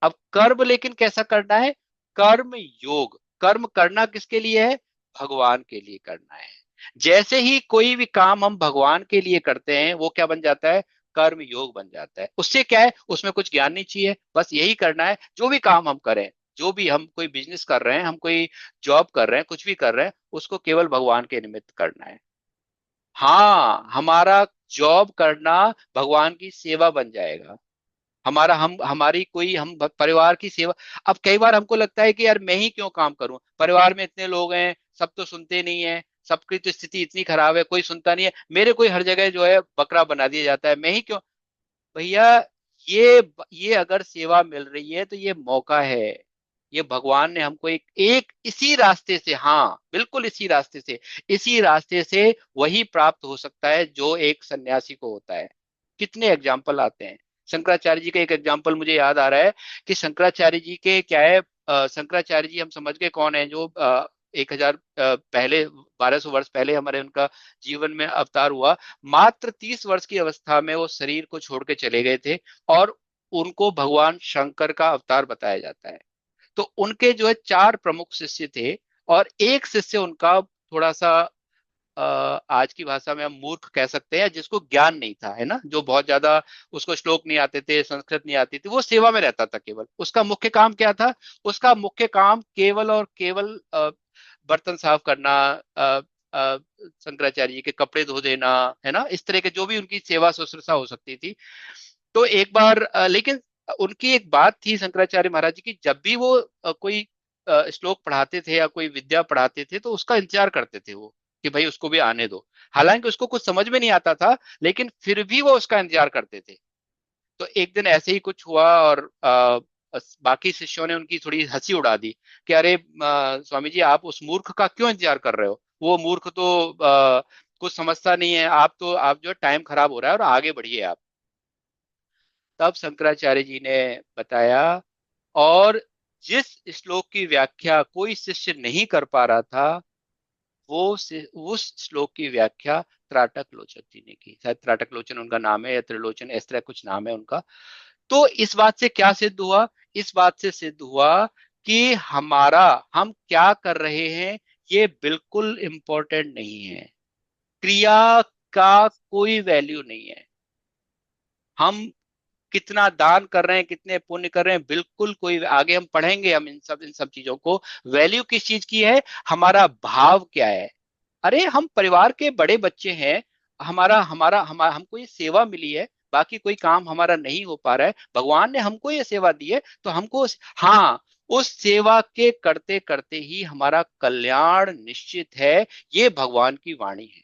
अब कर्म लेकिन कैसा करना है, कर्म योग, कर्म करना किसके लिए है, भगवान के लिए करना है। जैसे ही कोई भी काम हम भगवान के लिए करते हैं वो क्या बन जाता है, कर्म योग बन जाता है। उससे क्या है, उसमें कुछ ज्ञान नहीं चाहिए, बस यही करना है, जो भी काम हम करें, जो भी हम कोई बिजनेस कर रहे हैं, हम कोई जॉब कर रहे हैं, कुछ भी कर रहे हैं, उसको केवल भगवान के निमित्त करना है। हाँ, हमारा जॉब करना भगवान की सेवा बन जाएगा, हमारा हम हमारी कोई हम परिवार की सेवा। अब कई बार हमको लगता है कि यार मैं ही क्यों काम करूं, परिवार में इतने लोग हैं, सब तो सुनते नहीं है, सबकी तो स्थिति इतनी खराब है, कोई सुनता नहीं है, मेरे कोई हर जगह जो है बकरा बना दिया जाता है, मैं ही क्यों। भैया, ये अगर सेवा मिल रही है तो ये मौका है, ये भगवान ने हमको एक एक इसी रास्ते से, हाँ बिल्कुल इसी रास्ते से वही प्राप्त हो सकता है जो एक सन्यासी को होता है। कितने एग्जाम्पल आते हैं, शंकराचार्य जी का एक एग्जाम्पल मुझे याद आ रहा है कि शंकराचार्य जी के क्या है, शंकराचार्य जी हम समझ गए कौन है, जो 1000 पहले 1200 वर्ष पहले हमारे उनका जीवन में अवतार हुआ। मात्र 30 वर्ष की अवस्था में वो शरीर को छोड़ के चले गए थे और उनको भगवान शंकर का अवतार बताया जाता है। तो उनके जो है 4 प्रमुख शिष्य थे और एक शिष्य उनका थोड़ा सा आज की भाषा में हम मूर्ख कह सकते हैं, जिसको ज्ञान नहीं था, है ना, जो बहुत ज्यादा उसको श्लोक नहीं आते थे, संस्कृत नहीं आती थी, वो सेवा में रहता था केवल। उसका मुख्य काम क्या था? उसका मुख्य काम केवल और केवल बर्तन साफ करना, शंकराचार्य जी के कपड़े धो देना, है ना, इस तरह के जो भी उनकी सेवा शुश्रूषा हो सकती थी। तो एक बार लेकिन उनकी एक बात थी शंकराचार्य महाराज जी की, जब भी वो कोई श्लोक पढ़ाते थे या कोई विद्या पढ़ाते थे तो उसका इंतजार करते थे वो, कि भाई उसको भी आने दो। हालांकि उसको कुछ समझ में नहीं आता था, लेकिन फिर भी वो उसका इंतजार करते थे। तो एक दिन ऐसे ही कुछ हुआ और बाकी शिष्यों ने उनकी थोड़ी हंसी उड़ा दी कि अरे स्वामी जी, आप उस मूर्ख का क्यों इंतजार कर रहे हो? वो मूर्ख तो कुछ समझता नहीं है, आप जो टाइम खराब हो रहा है और आगे बढ़िए आप। तब शंकराचार्य जी ने बताया, और जिस श्लोक की व्याख्या कोई शिष्य नहीं कर पा रहा था, उस श्लोक की व्याख्या त्राटक लोचन जी ने की। शायद त्राटक लोचन उनका नाम है या त्रिलोचन, इस तरह कुछ नाम है उनका। तो इस बात से क्या सिद्ध हुआ? इस बात से सिद्ध हुआ कि हम क्या कर रहे हैं ये बिल्कुल इंपॉर्टेंट नहीं है। क्रिया का कोई वैल्यू नहीं है। हम कितना दान कर रहे हैं, कितने पुण्य कर रहे हैं, बिल्कुल कोई, आगे हम पढ़ेंगे हम इन सब चीजों को। वैल्यू किस चीज की है? हमारा भाव क्या है? अरे हम परिवार के बड़े बच्चे हैं, हमारा हमारा हमारा हमको ये सेवा मिली है, बाकी कोई काम हमारा नहीं हो पा रहा है, भगवान ने हमको ये सेवा दी है, तो हाँ, उस सेवा के करते करते ही हमारा कल्याण निश्चित है। ये भगवान की वाणी है,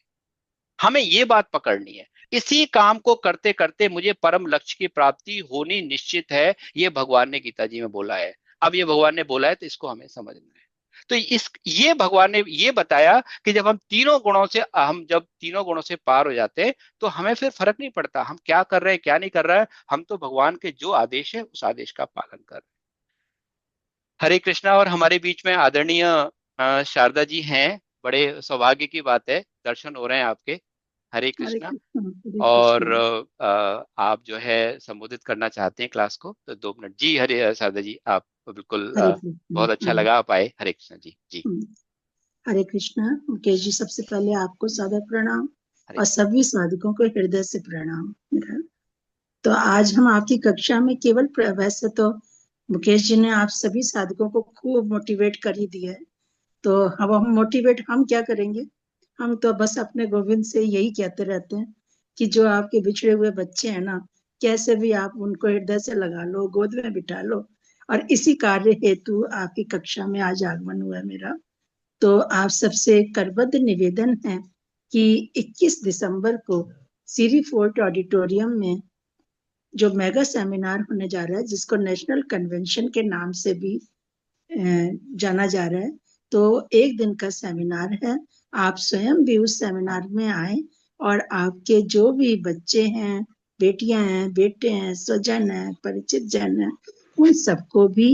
हमें ये बात पकड़नी है। इसी काम को करते करते मुझे परम लक्ष्य की प्राप्ति होनी निश्चित है, ये भगवान ने गीता जी में बोला है। अब ये भगवान ने बोला है तो इसको हमें समझना है। तो ये भगवान ने ये बताया कि जब तीनों गुणों से पार हो जाते हैं तो हमें फिर फर्क नहीं पड़ता हम क्या कर रहे हैं क्या नहीं कर रहे हैं, हम तो भगवान के जो आदेश है उस आदेश का पालन कर रहे हैं। हरे कृष्णा। और हमारे बीच में आदरणीय शारदा जी हैं, बड़े सौभाग्य की बात है, दर्शन हो रहे हैं आपके। हरे हरे कृष्णा। कृष्ण हरे और कृष्ण। आप जो है संबोधित करना चाहते हैं क्लास को तो 2 मिनट। जी हरे शारदा जी, आप बिल्कुल हरे कृष्ण। बहुत अच्छा लगा आप आए। हरे कृष्णा जी। जी हरे कृष्ण। मुकेश जी, सबसे पहले आपको सादर प्रणाम हरे और सभी साधकों को हृदय से प्रणाम मेरा। तो आज हम आपकी कक्षा में केवल वैसे तो मुकेश जी ने आप सभी साधकों को खूब मोटिवेट कर ही दिया है, तो अब हम मोटिवेट हम क्या करेंगे? हम तो बस अपने गोविंद से यही कहते रहते हैं कि जो आपके बिछड़े हुए बच्चे हैं ना, कैसे भी आप उनको हृदय से लगा लो, गोद में बिठा लो। और इसी कार्य हेतु आपकी कक्षा में आज आगमन हुआ है मेरा। तो आप सबसे करबद्ध निवेदन है कि 21 दिसंबर को सीरी फोर्ट ऑडिटोरियम में जो मेगा सेमिनार होने जा रहा है, जिसको नेशनल कन्वेंशन के नाम से भी जाना जा रहा है, तो एक दिन का सेमिनार है। आप स्वयं भी उस सेमिनार में आए और आपके जो भी बच्चे हैं, बेटियां हैं, बेटे हैं, स्वजन हैं, परिचित जन हैं, उन सबको भी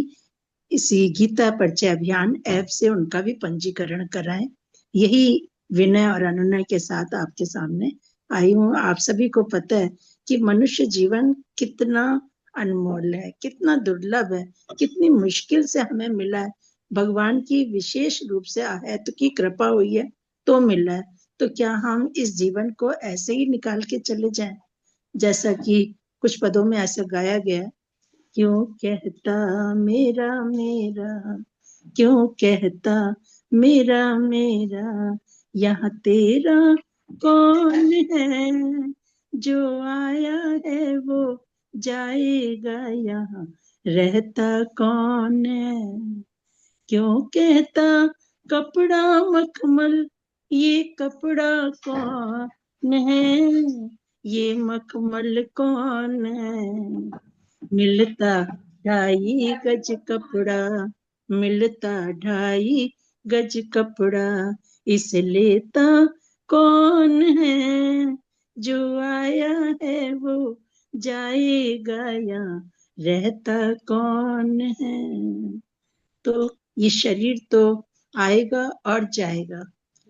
इसी गीता परिचय अभियान ऐप से उनका भी पंजीकरण कराएं। यही विनय और अनुनय के साथ आपके सामने आई हूँ। आप सभी को पता है कि मनुष्य जीवन कितना अनमोल है, कितना दुर्लभ है, कितनी मुश्किल से हमें मिला है। भगवान की विशेष रूप से अहेतु की कृपा हुई है तो मिला है। तो क्या हम इस जीवन को ऐसे ही निकाल के चले जाएं? जैसा कि कुछ पदों में ऐसा गाया गया है, क्यों कहता मेरा मेरा, क्यों कहता मेरा मेरा, यहाँ तेरा कौन है, जो आया है वो जाएगा, यहाँ रहता कौन है। क्यों कहता कपड़ा मखमल, ये कपड़ा कौन है, ये मखमल कौन है। मिलता 2.5 गज कपड़ा, मिलता 2.5 गज कपड़ा, इस लेता कौन है, जो आया है वो जाएगा या रहता कौन है। तो ये शरीर तो आएगा और जाएगा,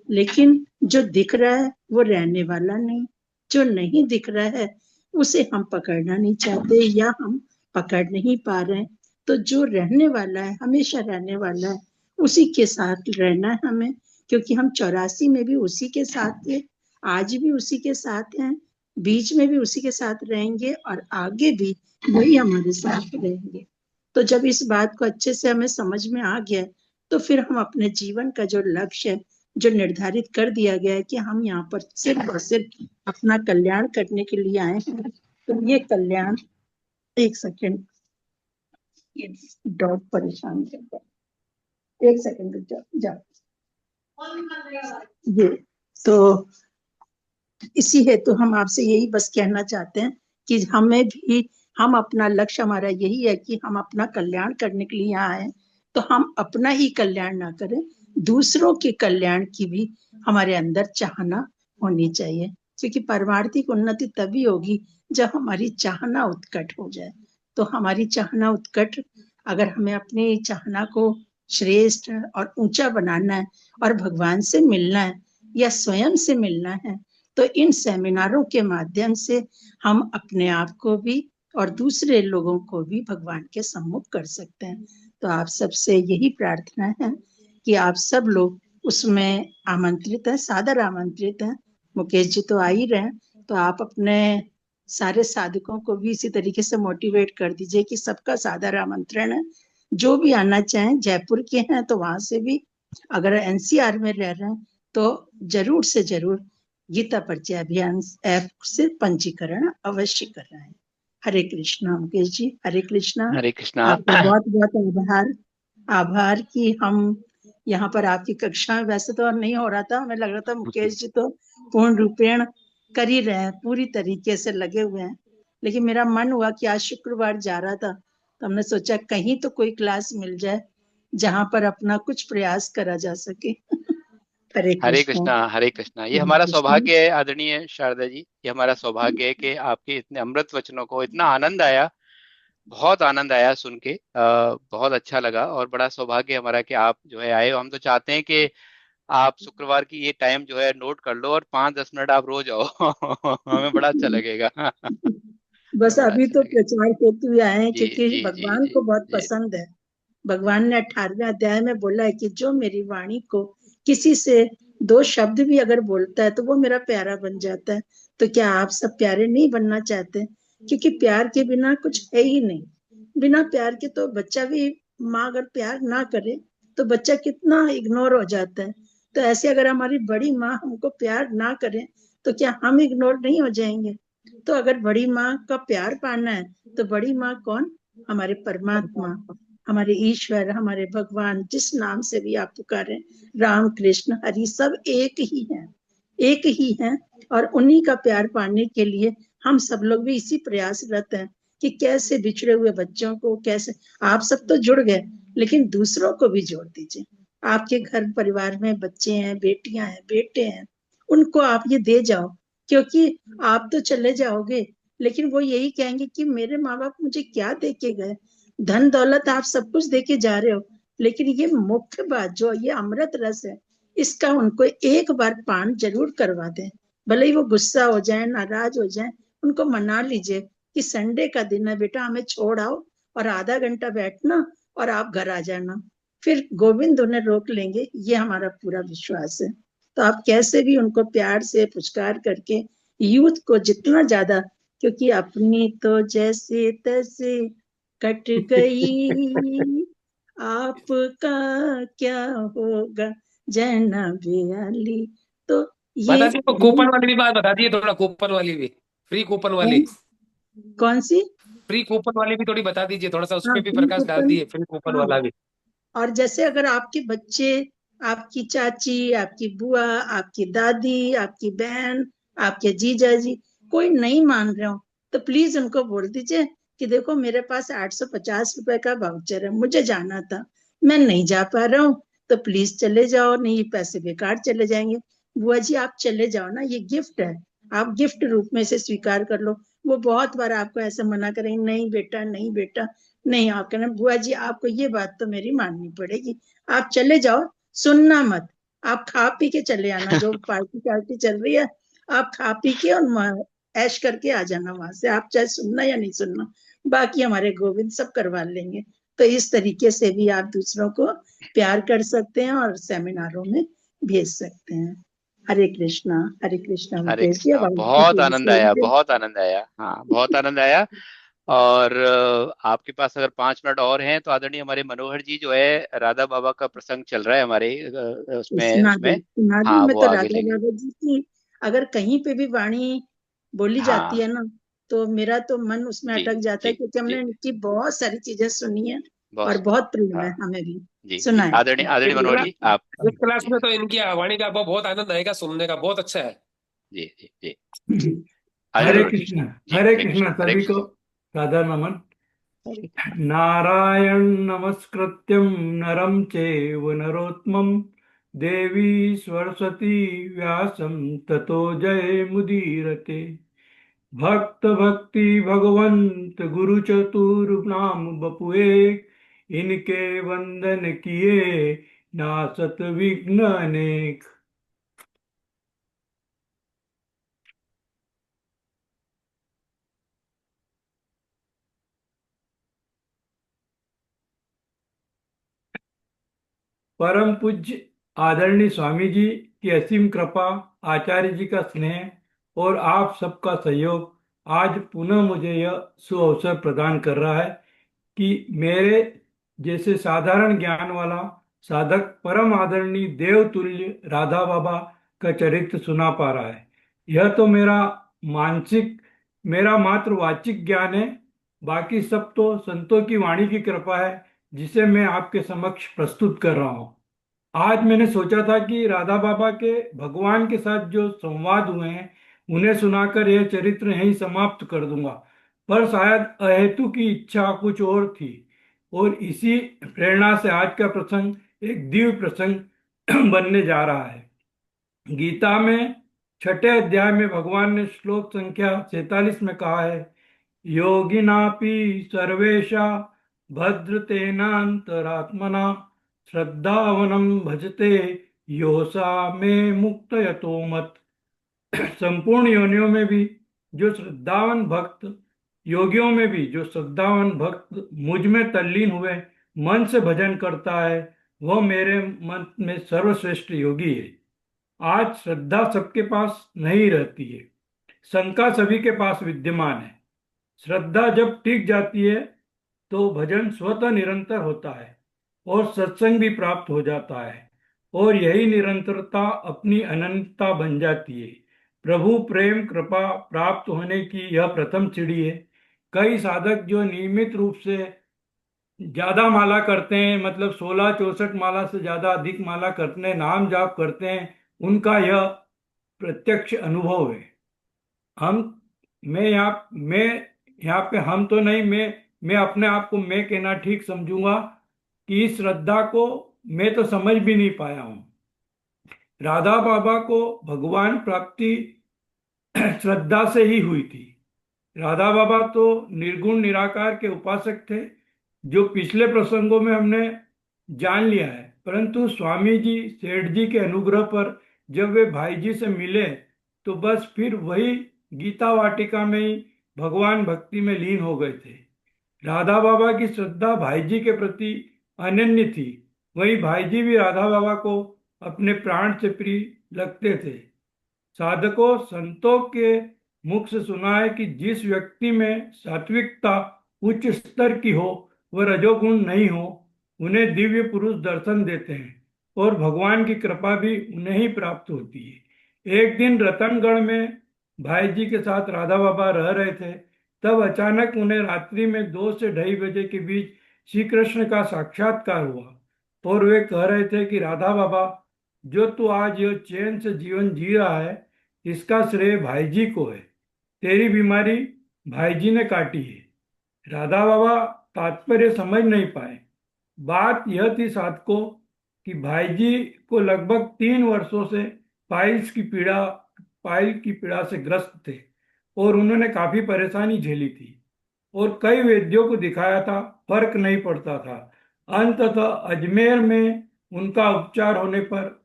लेकिन जो दिख रहा है वो रहने वाला नहीं। जो नहीं दिख रहा है उसे हम पकड़ना नहीं चाहते या हम पकड़ नहीं पा रहे। तो जो रहने वाला है, हमेशा रहने वाला है, उसी के साथ रहना है हमें, क्योंकि हम 84 में भी उसी के साथ थे, आज भी उसी के साथ हैं, बीच में भी उसी के साथ रहेंगे और आगे भी वही हमारे साथ रहेंगे। तो जब इस बात को अच्छे से हमें समझ में आ गया, तो फिर हम अपने जीवन का जो लक्ष्य है, जो निर्धारित कर दिया गया है कि हम यहाँ पर सिर्फ और सिर्फ अपना कल्याण करने के लिए आए हैं, तो ये कल्याण, एक सेकेंड, ये डॉग परेशान करता है, एक सेकेंड रुक जाओ जाओ। ये तो इसी हेतु हम आपसे यही बस कहना चाहते हैं कि हमें भी, हम अपना लक्ष्य हमारा यही है कि हम अपना कल्याण करने के लिए यहाँ आए, तो हम अपना ही कल्याण ना करें, दूसरों के कल्याण की भी हमारे अंदर चाहना होनी चाहिए, क्योंकि परमार्थिक उन्नति तभी होगी जब हमारी चाहना उत्कट हो जाए। तो हमारी चाहना उत्कट, अगर हमें अपनी चाहना को श्रेष्ठ और ऊंचा बनाना है और भगवान से मिलना है या स्वयं से मिलना है, तो इन सेमिनारों के माध्यम से हम अपने आप को भी और दूसरे लोगों को भी भगवान के सम्मुख कर सकते हैं। तो आप सबसे यही प्रार्थना है कि आप सब लोग उसमें आमंत्रित हैं, सादर आमंत्रित हैं। मुकेश जी तो आ ही रहे हैं, तो आप अपने सारे साधकों को भी इसी तरीके से मोटिवेट कर दीजिए कि सबका सादर आमंत्रण है। जो भी आना चाहें, जयपुर के हैं तो वहां से भी, अगर एनसीआर में रह रहे हैं तो जरूर से जरूर गीता परिचय अभियान ऐप से पंजीकरण अवश्य कराएं। हरे कृष्णा मुकेश जी, हरे कृष्णा। हरे कृष्णा। आपका बहुत बहुत आभार कि हम यहाँ पर आपकी कक्षा में, वैसे तो नहीं हो रहा था, हमें लग रहा था मुकेश जी तो पूर्ण रूपेण कर ही रहे हैं, पूरी तरीके से लगे हुए हैं, लेकिन मेरा मन हुआ कि आज शुक्रवार जा रहा था, तो हमने सोचा कहीं तो कोई क्लास मिल जाए जहां पर अपना कुछ प्रयास करा जा सके। हरे हरे कृष्णा। कृष्णा। हरे कृष्णा। ये हरे हमारा कृष्णा। सौभाग्य है आदरणीय शारदा जी, ये हमारा सौभाग्य है कि आपके इतने अमृत वचनों को इतना आनंद आया, बहुत आनंद आया सुन के। बहुत अच्छा लगा और बड़ा सौभाग्य हमारा कि आप जो है आए। हम तो चाहते हैं कि आप शुक्रवार की ये टाइम जो है नोट कर लो और 5-10 मिनट आप रोज आओ हमें बड़ा अच्छा लगेगा बस हमें बड़ा अभी अच्छा तो लगेगा। प्रचार हेतु ही आए हैं, जी क्योंकि जी जी भगवान जी को बहुत जी। पसंद है। भगवान ने 18वें अध्याय में बोला है कि जो मेरी वाणी को किसी से 2 शब्द भी अगर बोलता है तो वो मेरा प्यारा बन जाता है। तो क्या आप सब प्यारे नहीं बनना चाहते? क्योंकि प्यार के बिना कुछ है ही नहीं। बिना प्यार के तो बच्चा भी, माँ अगर प्यार ना करे तो बच्चा कितना इग्नोर हो जाता है। तो ऐसे अगर हमारी बड़ी माँ हमको प्यार ना करे तो क्या हम इग्नोर नहीं हो जाएंगे? तो अगर बड़ी माँ का प्यार पाना है तो बड़ी माँ कौन? हमारे परमात्मा, हमारे ईश्वर, हमारे भगवान, जिस नाम से भी आप पुकारें, राम कृष्ण हरि, सब एक ही हैं, एक ही हैं। और उन्हीं का प्यार पाने के लिए हम सब लोग भी इसी प्रयासरत हैं कि कैसे बिछड़े हुए बच्चों को, कैसे, आप सब तो जुड़ गए लेकिन दूसरों को भी जोड़ दीजिए। आपके घर परिवार में बच्चे हैं, बेटियां हैं, बेटे हैं, उनको आप ये दे जाओ, क्योंकि आप तो चले जाओगे लेकिन वो यही कहेंगे कि मेरे माँ बाप मुझे क्या दे के गए। धन दौलत आप सब कुछ देके जा रहे हो, लेकिन ये मुख्य बात जो ये अमृत रस है, इसका उनको एक बार पान जरूर करवा दें। भले ही वो गुस्सा हो जाए, नाराज हो जाए, उनको मना लीजिए कि संडे का दिन है बेटा, हमें छोड़ आओ और आधा घंटा बैठना और आप घर आ जाना, फिर गोविंद उन्हें रोक लेंगे, ये हमारा पूरा विश्वास है। तो आप कैसे भी उनको प्यार से पुचकार करके, यूथ को जितना ज्यादा, क्योंकि अपनी तो जैसे तैसे कट गई, आपका क्या होगा जैना बेअली। तो ये बता दी वो कूपन वाली भी बात बता दी थोड़ा, कूपन वाली भी, फ्री कूपन वाली, कौन सी? फ्री कूपन वाली भी थोड़ी बता दीजिए, थोड़ा सा उस हाँ, पे भी फ्री प्रकाश डाल कूपन। दिए, फ्री कूपन हाँ, वाला भी। और जैसे अगर आपके बच्चे, आपकी चाची, आपकी बुआ, आपकी दादी, आपकी बहन, आपके जीजा जी कोई नहीं मान रहे हो, तो प्लीज उनको बोल दीजिए कि देखो मेरे पास 850 रुपए का वाउचर है, मुझे जाना था, मैं नहीं जा पा रहा हूँ, तो प्लीज चले जाओ, नहीं ये पैसे बेकार चले जाएंगे। बुआ जी आप चले जाओ ना, ये गिफ्ट है, आप गिफ्ट रूप में इसे स्वीकार कर लो। वो बहुत बार आपको ऐसा मना करेंगे, नहीं बेटा, नहीं बेटा, नहीं। आप कहना बुआ जी आपको ये बात तो मेरी माननी पड़ेगी, आप चले जाओ, सुनना मत, आप खा पी के चले आना, जो पार्टी पार्टी चल रही है आप खा पी के और ऐश करके आ जाना वहां से, आप चाहे सुनना या नहीं सुनना, बाकी हमारे गोविंद सब करवा लेंगे। तो इस तरीके से भी आप दूसरों को प्यार कर सकते हैं और सेमिनारों में भेज सकते हैं। हरे कृष्णा हरे मुकेश जी। अब कृष्णा। आपकी बहुत क्लास आनंद आया, लेंगे। बहुत आनंद आया, हाँ बहुत आनंद आया। और आपके पास अगर 5 मिनट और हैं तो आदरणीय हमारे मनोहर जी जो है, राधा बाबा का प्रसंग चल रहा है हमारे उसमें उसमें सुना दे। हाँ मैं वो तो आगे राधा लेंगे। बाबा जी की अगर कहीं पे भी वाणी बोली जाती हाँ है ना, तो मेरा तो मन उसमें जी अटक जाता है, जी क्योंकि जी। हमने इनकी बहुत सारी चीजें सुनी है और बहुत बहुत प्रेम है हाँ हमें भी। जी जी। सुना है आदरणीय आदरणीय इस मनोहर क्लास जी आप इस क्लास जी में तो इनकी वाणी का बहुत आनंद आएगा, सुनने का बहुत अच्छा है। जी जी जी। आदरणीय हरे मनोहर जी। कृष्णा। जी हरे हरे कृष्णा कृष्ण, हरे सभी को कृष्ण। सादर नमन। हरे नारायण नमस्कृत्यं नरं चैव नरोत्तमं देवी सरस्वती व्यासं ततो जयमुदीरते। भक्त भक्ति भगवंत गुरु चतुर्नाम बपुए, इनके वंदन किए नासत विघ्न अनेक। परम पूज्य आदरणीय स्वामी जी की असीम कृपा, आचार्य जी का स्नेह और आप सबका सहयोग आज पुनः मुझे यह सुअवसर प्रदान कर रहा है कि मेरे जैसे साधारण ज्ञान वाला साधक परम आदरणीय देवतुल्य राधा बाबा का चरित्र सुना पा रहा है। यह तो मेरा मात्र वाचिक ज्ञान है, बाकी सब तो संतों की वाणी की कृपा है जिसे मैं आपके समक्ष प्रस्तुत कर रहा हूँ। आज मैंने सोचा था कि राधा बाबा के भगवान के साथ जो संवाद हुए हैं उन्हें सुनाकर यह चरित्र यहीं समाप्त कर दूंगा, पर शायद अहेतु की इच्छा कुछ और थी, और इसी प्रेरणा से आज का प्रसंग एक दिव्य प्रसंग बनने जा रहा है। गीता में 6 अध्याय में भगवान ने श्लोक संख्या 47 में कहा है, योगिनापि सर्वेशा भद्रतेनांतरात्मना श्रद्धावनं भजते यो सा मे मुक्तयतो मत। संपूर्ण योनियों में भी जो श्रद्धावान भक्त योगियों में भी जो श्रद्धावान भक्त मुझ में तल्लीन हुए मन से भजन करता है, वह मेरे मन में सर्वश्रेष्ठ योगी है। आज श्रद्धा सबके पास नहीं रहती है, शंका सभी के पास विद्यमान है। श्रद्धा जब टिक जाती है तो भजन स्वतः निरंतर होता है और सत्संग भी प्राप्त हो जाता है, और यही निरंतरता अपनी अनंतता बन जाती है। प्रभु प्रेम कृपा प्राप्त होने की यह प्रथम सीढ़ी है। कई साधक जो नियमित रूप से ज्यादा माला करते हैं, मतलब 16 64 माला से ज्यादा अधिक माला करते हैं, नाम जाप करते हैं, उनका यह प्रत्यक्ष अनुभव है। हम मैं यहाँ पे हम तो नहीं, मैं अपने आप को मैं कहना ठीक समझूंगा कि इस श्रद्धा को मैं तो समझ भी नहीं पाया हूँ। राधा बाबा को भगवान प्राप्ति श्रद्धा से ही हुई थी। राधा बाबा तो निर्गुण निराकार के उपासक थे, जो पिछले प्रसंगों में हमने जान लिया है, परंतु स्वामी जी सेठ जी के अनुग्रह पर जब वे भाई जी से मिले तो बस फिर वही गीता वाटिका में ही भगवान भक्ति में लीन हो गए थे। राधा बाबा की श्रद्धा भाई जी के प्रति अनन्य थी, वही भाई जी भी राधा बाबा को अपने प्राण से प्रिय लगते थे। साधकों संतों के मुख से सुना है कि जिस व्यक्ति में सात्विकता उच्च स्तर की हो वह रजोगुण नहीं हो, उन्हें दिव्य पुरुष दर्शन देते हैं और भगवान की कृपा भी उन्हें ही प्राप्त होती है। एक दिन रतनगढ़ में भाई जी के साथ राधा बाबा रह रहे थे, तब अचानक उन्हें रात्रि में 2 से 2:30 बजे के बीच श्री कृष्ण का साक्षात्कार हुआ और वे कह रहे थे कि राधा बाबा, जो तू आज यह चैन से जीवन जी रहा है इसका श्रेय भाई जी को है। तेरी बीमारी भाई जी ने काटी है। राधा बाबा तात्पर्य समझ नहीं पाए। बात यह थी साधकों कि भाई जी को लगभग 3 वर्षों से पाइल्स की पीड़ा से ग्रस्त थे और उन्होंने काफी परेशानी झेली थी और कई वैद्यों को दिखाया था, फर्क नहीं पड़ता था। अंततः अजमेर में उनका उपचार होने पर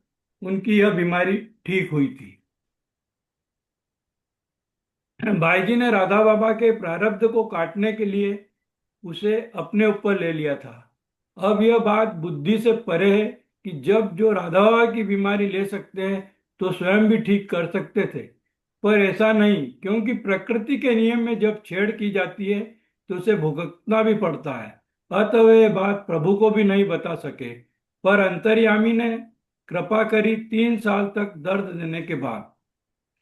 उनकी यह बीमारी ठीक हुई थी। भाई जी ने राधा बाबा के प्रारब्ध को काटने के लिए उसे अपने ऊपर ले लिया था। अब यह बात बुद्धि से परे है कि जब जो राधा बाबा की बीमारी ले सकते हैं तो स्वयं भी ठीक कर सकते थे, पर ऐसा नहीं, क्योंकि प्रकृति के नियम में जब छेड़ की जाती है तो उसे भुगतना भी पड़ता है। अतः वे यह बात प्रभु को भी नहीं बता सके, पर अंतर्यामी ने कृपा करी 3 साल तक दर्द देने के बाद।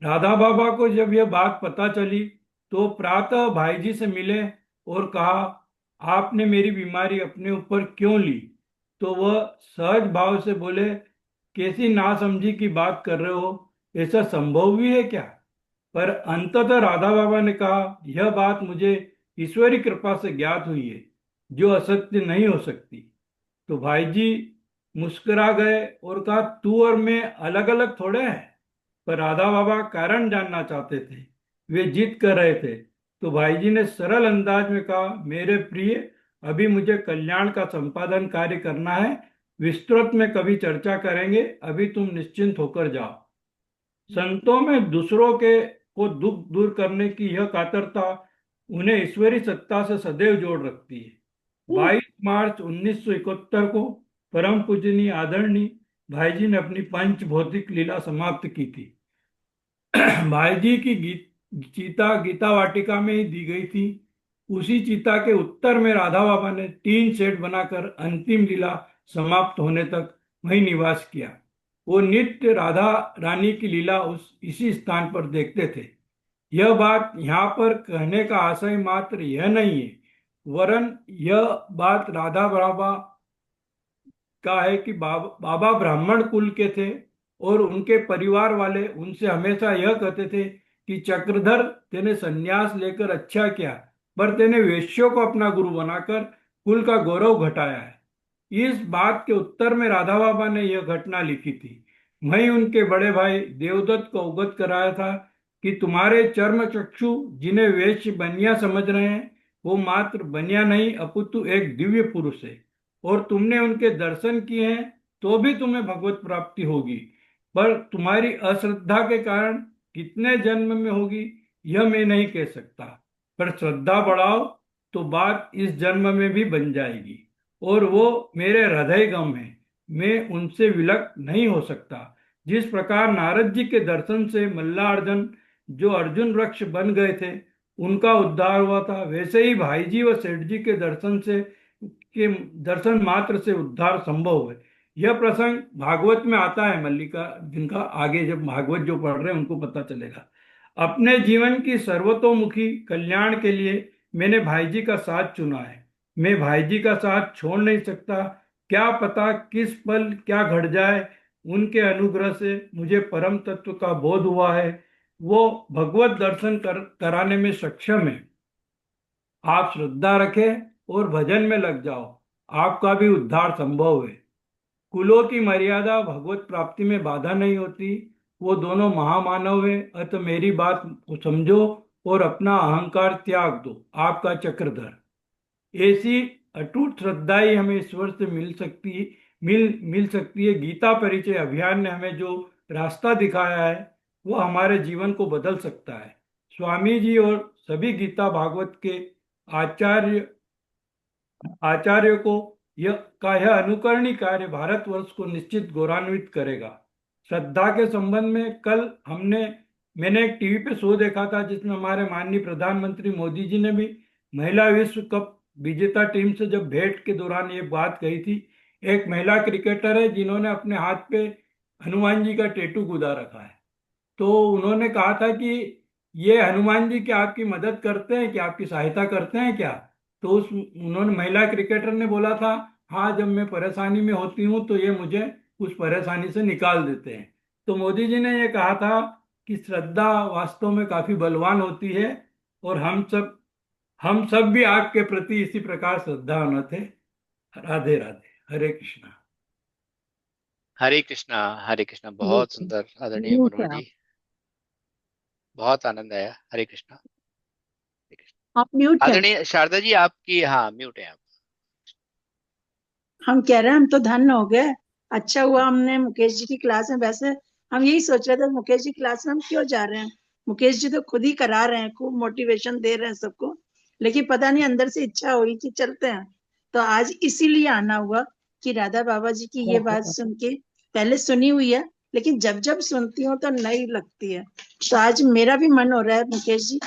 राधा बाबा को जब यह बात पता चली तो प्रातः भाई जी से मिले और कहा, आपने मेरी बीमारी अपने ऊपर क्यों ली? तो वह सहज भाव से बोले, कैसी नासमझी की बात कर रहे हो, ऐसा संभव भी है क्या? पर अंततः राधा बाबा ने कहा, यह बात मुझे ईश्वरी कृपा से ज्ञात हुई है, जो असत्य नहीं हो सकती। तो भाई जी मुस्कुरा गए और कहा, तू और मैं अलग अलग थोड़े हैं। पर राधा बाबा कारण जानना चाहते थे, वे जिद कर रहे थे। तो भाई जी ने सरल अंदाज में कहा, मेरे प्रिय, अभी मुझे कल्याण का संपादन कार्य करना है, विस्तृत में कभी चर्चा करेंगे, अभी तुम निश्चिंत होकर जाओ। संतों में दूसरों के को दुख दूर करने की यह कातरता उन्हें ईश्वरी सत्ता से सदैव जोड़ रखती है। 22 मार्च 1971 को परम पूजनीय आदरणीय भाई जी ने अपनी पंच भौतिक लीला समाप्त की थी। भाई जी की चीता गीता वाटिका में ही दी गई थी। उसी चीता के उत्तर में राधा बाबा ने 3 सेट बनाकर अंतिम लीला समाप्त होने तक वहीं निवास किया। वो नित्य राधा रानी की लीला इसी स्थान पर देखते थे। यह बात यहाँ पर कहने का आशय मात्र यह नहीं है, वरन यह बात राधा बाबा का है कि बाबा ब्राह्मण कुल के थे और उनके परिवार वाले उनसे हमेशा यह कहते थे कि चक्रधर, तेने संन्यास लेकर अच्छा किया, पर तेने वेश्यों को अपना गुरु बनाकर कुल का गौरव घटाया है। इस बात के उत्तर में राधा बाबा ने यह घटना लिखी थी। वहीं उनके बड़े भाई देवदत्त को अवगत कराया था कि तुम्हारे चर्म चक्षु जिन्हें वेश्य बनिया समझ रहे हैं, वो मात्र बनिया नहीं अपितु एक दिव्य पुरुष है, और तुमने उनके दर्शन किए हैं तो भी तुम्हें भगवत प्राप्ति होगी, पर तुम्हारी अश्रद्धा के कारण कितने जन्म में होगी यह मैं नहीं कह सकता, पर श्रद्धा बढ़ाओ तो बात इस जन्म में भी बन जाएगी, और वो मेरे हृदय गम है, मैं उनसे विलक नहीं हो सकता। जिस प्रकार नारद जी के दर्शन से मल्लार्जुन जो अर्जुन वृक्ष बन गए थे उनका उद्धार हुआ था, वैसे ही भाई जी व सेठ जी के दर्शन मात्र से उद्धार संभव है। यह प्रसंग भागवत में आता है मल्लिका, जिनका आगे जब भागवत जो पढ़ रहे हैं उनको पता चलेगा। अपने जीवन की सर्वतोमुखी कल्याण के लिए मैंने भाई जी का साथ चुना है। मैं भाई जी का साथ छोड़ नहीं सकता। क्या पता किस पल क्या घट जाए। उनके अनुग्रह से मुझे परम तत्व का बोध हुआ है। वो भगवत दर्शन कराने में सक्षम है। आप श्रद्धा रखें और भजन में लग जाओ, आपका भी उद्धार संभव है। कुलों की मर्यादा भगवत प्राप्ति में बाधा नहीं होती। वो दोनों महामानव है। अतः मेरी बात को समझो और अपना अहंकार त्याग दो। आपका चक्रधर। ऐसी अटूट श्रद्धा ही हमें ईश्वर से मिल सकती है। गीता परिचय अभियान ने हमें जो रास्ता दिखाया है वो हमारे जीवन को बदल सकता है। स्वामी जी और सभी गीता भागवत के आचार्य को यह अनुकरणीय कार्य भारतवर्ष को निश्चित गौरवान्वित करेगा। श्रद्धा के संबंध में कल मैंने एक टीवी पे शो देखा था जिसमें हमारे माननीय प्रधानमंत्री मोदी जी ने भी महिला विश्व कप विजेता टीम से जब भेंट के दौरान ये बात कही थी। एक महिला क्रिकेटर है जिन्होंने अपने हाथ पे हनुमान जी का टैटू गुदा रखा है। तो उन्होंने कहा था कि ये हनुमान जी क्या आपकी मदद करते हैं, क्या आपकी सहायता करते हैं क्या? तो उन्होंने महिला क्रिकेटर ने बोला था, हाँ, जब मैं परेशानी में होती हूँ तो ये मुझे उस परेशानी से निकाल देते हैं। तो मोदी जी ने ये कहा था कि श्रद्धा वास्तव में काफी बलवान होती है, और हम सब भी आपके प्रति इसी प्रकार श्रद्धावान थे। राधे राधे। हरे कृष्णा। हरे कृष्णा। हरे कृष्णा। बहुत सुंदर आदरणीय मनोहर जी। बहुत आनंद आया। हरे कृष्णा, हरे कृष्णा। आप म्यूट हैं। आदरणीय शारदा जी, आपकी, हाँ, म्यूट है आप। हम कह रहे हैं हम तो धन्य हो गए। अच्छा हुआ हमने मुकेश जी की क्लास में, वैसे हम यही सोच रहे थे मुकेश जी क्लास में हम क्यों जा रहे हैं। मुकेश जी तो खुद ही करा रहे हैं, खूब मोटिवेशन दे रहे हैं सबको, लेकिन पता नहीं अंदर से इच्छा हुई कि चलते हैं। तो आज इसीलिए आना हुआ कि राधा बाबा जी की ये बात सुन के, पहले सुनी हुई है लेकिन जब जब सुनती हूँ तो नई लगती है। तो आज मेरा भी मन हो रहा है मुकेश जी,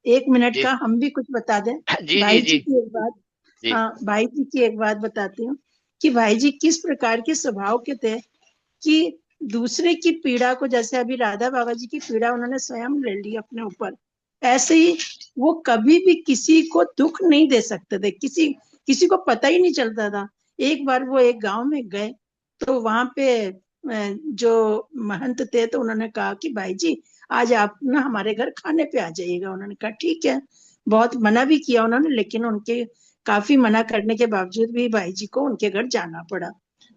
1 मिनट जी का हम भी कुछ बता दें। जी जी भाई जी जी की एक बात, जी। हाँ भाई जी की एक बात बताती हूँ कि भाई जी किस प्रकार के स्वभाव के थे कि दूसरे की पीड़ा को, जैसे अभी राधा बाबा जी की पीड़ा उन्होंने स्वयं ले ली अपने ऊपर, ऐसे ही वो कभी भी किसी को दुख नहीं दे सकते थे, किसी किसी को पता ही नहीं चलता था। एक बार वो एक गांव में गए तो वहां पे जो महंत थे तो उन्होंने कहा कि भाई जी आज आप ना हमारे घर खाने पे आ जाइएगा। उन्होंने कहा ठीक है। बहुत मना भी किया उन्होंने, लेकिन उनके काफी मना करने के बावजूद भी भाई जी को उनके घर जाना पड़ा।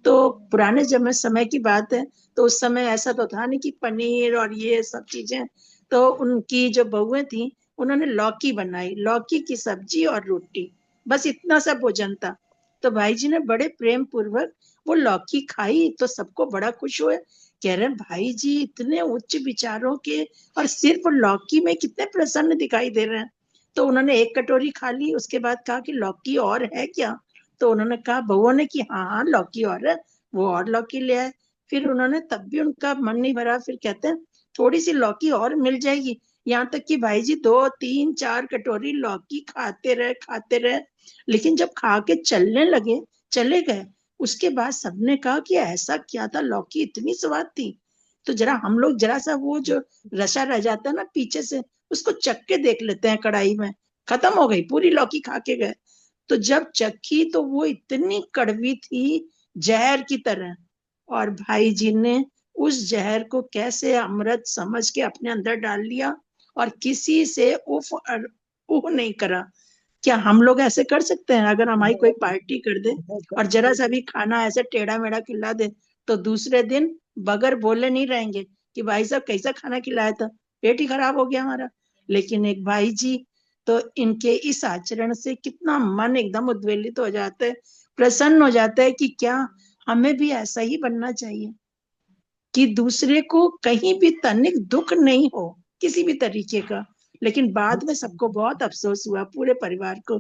तो पुराने जब समय की बात है, तो उस समय ऐसा तो था नहीं कि पनीर और ये सब चीजें। तो उनकी जो बहुएं थी उन्होंने लौकी बनाई, लौकी की सब्जी और रोटी, बस इतना सा भोजन था। तो भाई जी ने बड़े प्रेम पूर्वक वो लौकी खाई तो सबको बड़ा खुश हुए। कह रहे भाई जी इतने उच्च विचारों के और सिर्फ लौकी में कितने प्रसन्न दिखाई दे रहे हैं। तो उन्होंने एक कटोरी खा ली, उसके बाद कहा कि लौकी और है क्या। तो उन्होंने कहा, बहुओं ने कि हाँ हाँ लौकी और है। वो और लौकी ले आए। फिर उन्होंने, तब भी उनका मन नहीं भरा, फिर कहते हैं थोड़ी सी लौकी और मिल जाएगी। यहाँ तक कि भाई जी 2 3 4 कटोरी लौकी खाते रहे। लेकिन जब खा के चलने लगे, चले गए, उसके बाद सबने कहा कि ऐसा क्या था, लौकी इतनी स्वाद थी। तो जरा हम लोग जरा सा वो जो रसा रह जाता है ना पीछे से, उसको चख के देख लेते हैं कढ़ाई में। खत्म हो गई, पूरी लौकी खा के गए। तो जब चखी तो वो इतनी कड़वी थी, जहर की तरह। और भाई जी ने उस जहर को कैसे अमृत समझ के अपने अंदर डाल लिया और किसी से उफ और उह नहीं करा। क्या हम लोग ऐसे कर सकते हैं? अगर हमारी कोई पार्टी कर दे और जरा सा भी खाना ऐसे टेढ़ा मेढ़ा खिला दे, तो दूसरे दिन बगैर बोले नहीं रहेंगे कि भाई साहब कैसा खाना खिलाया था, पेट ही खराब हो गया हमारा। लेकिन एक भाई जी, तो इनके इस आचरण से कितना मन एकदम उद्वेलित हो जाता है, प्रसन्न हो जाता है कि क्या हमें भी ऐसा ही बनना चाहिए कि दूसरे को कहीं भी तनिक दुख नहीं हो किसी भी तरीके का। लेकिन बाद में सबको बहुत अफसोस हुआ, पूरे परिवार को,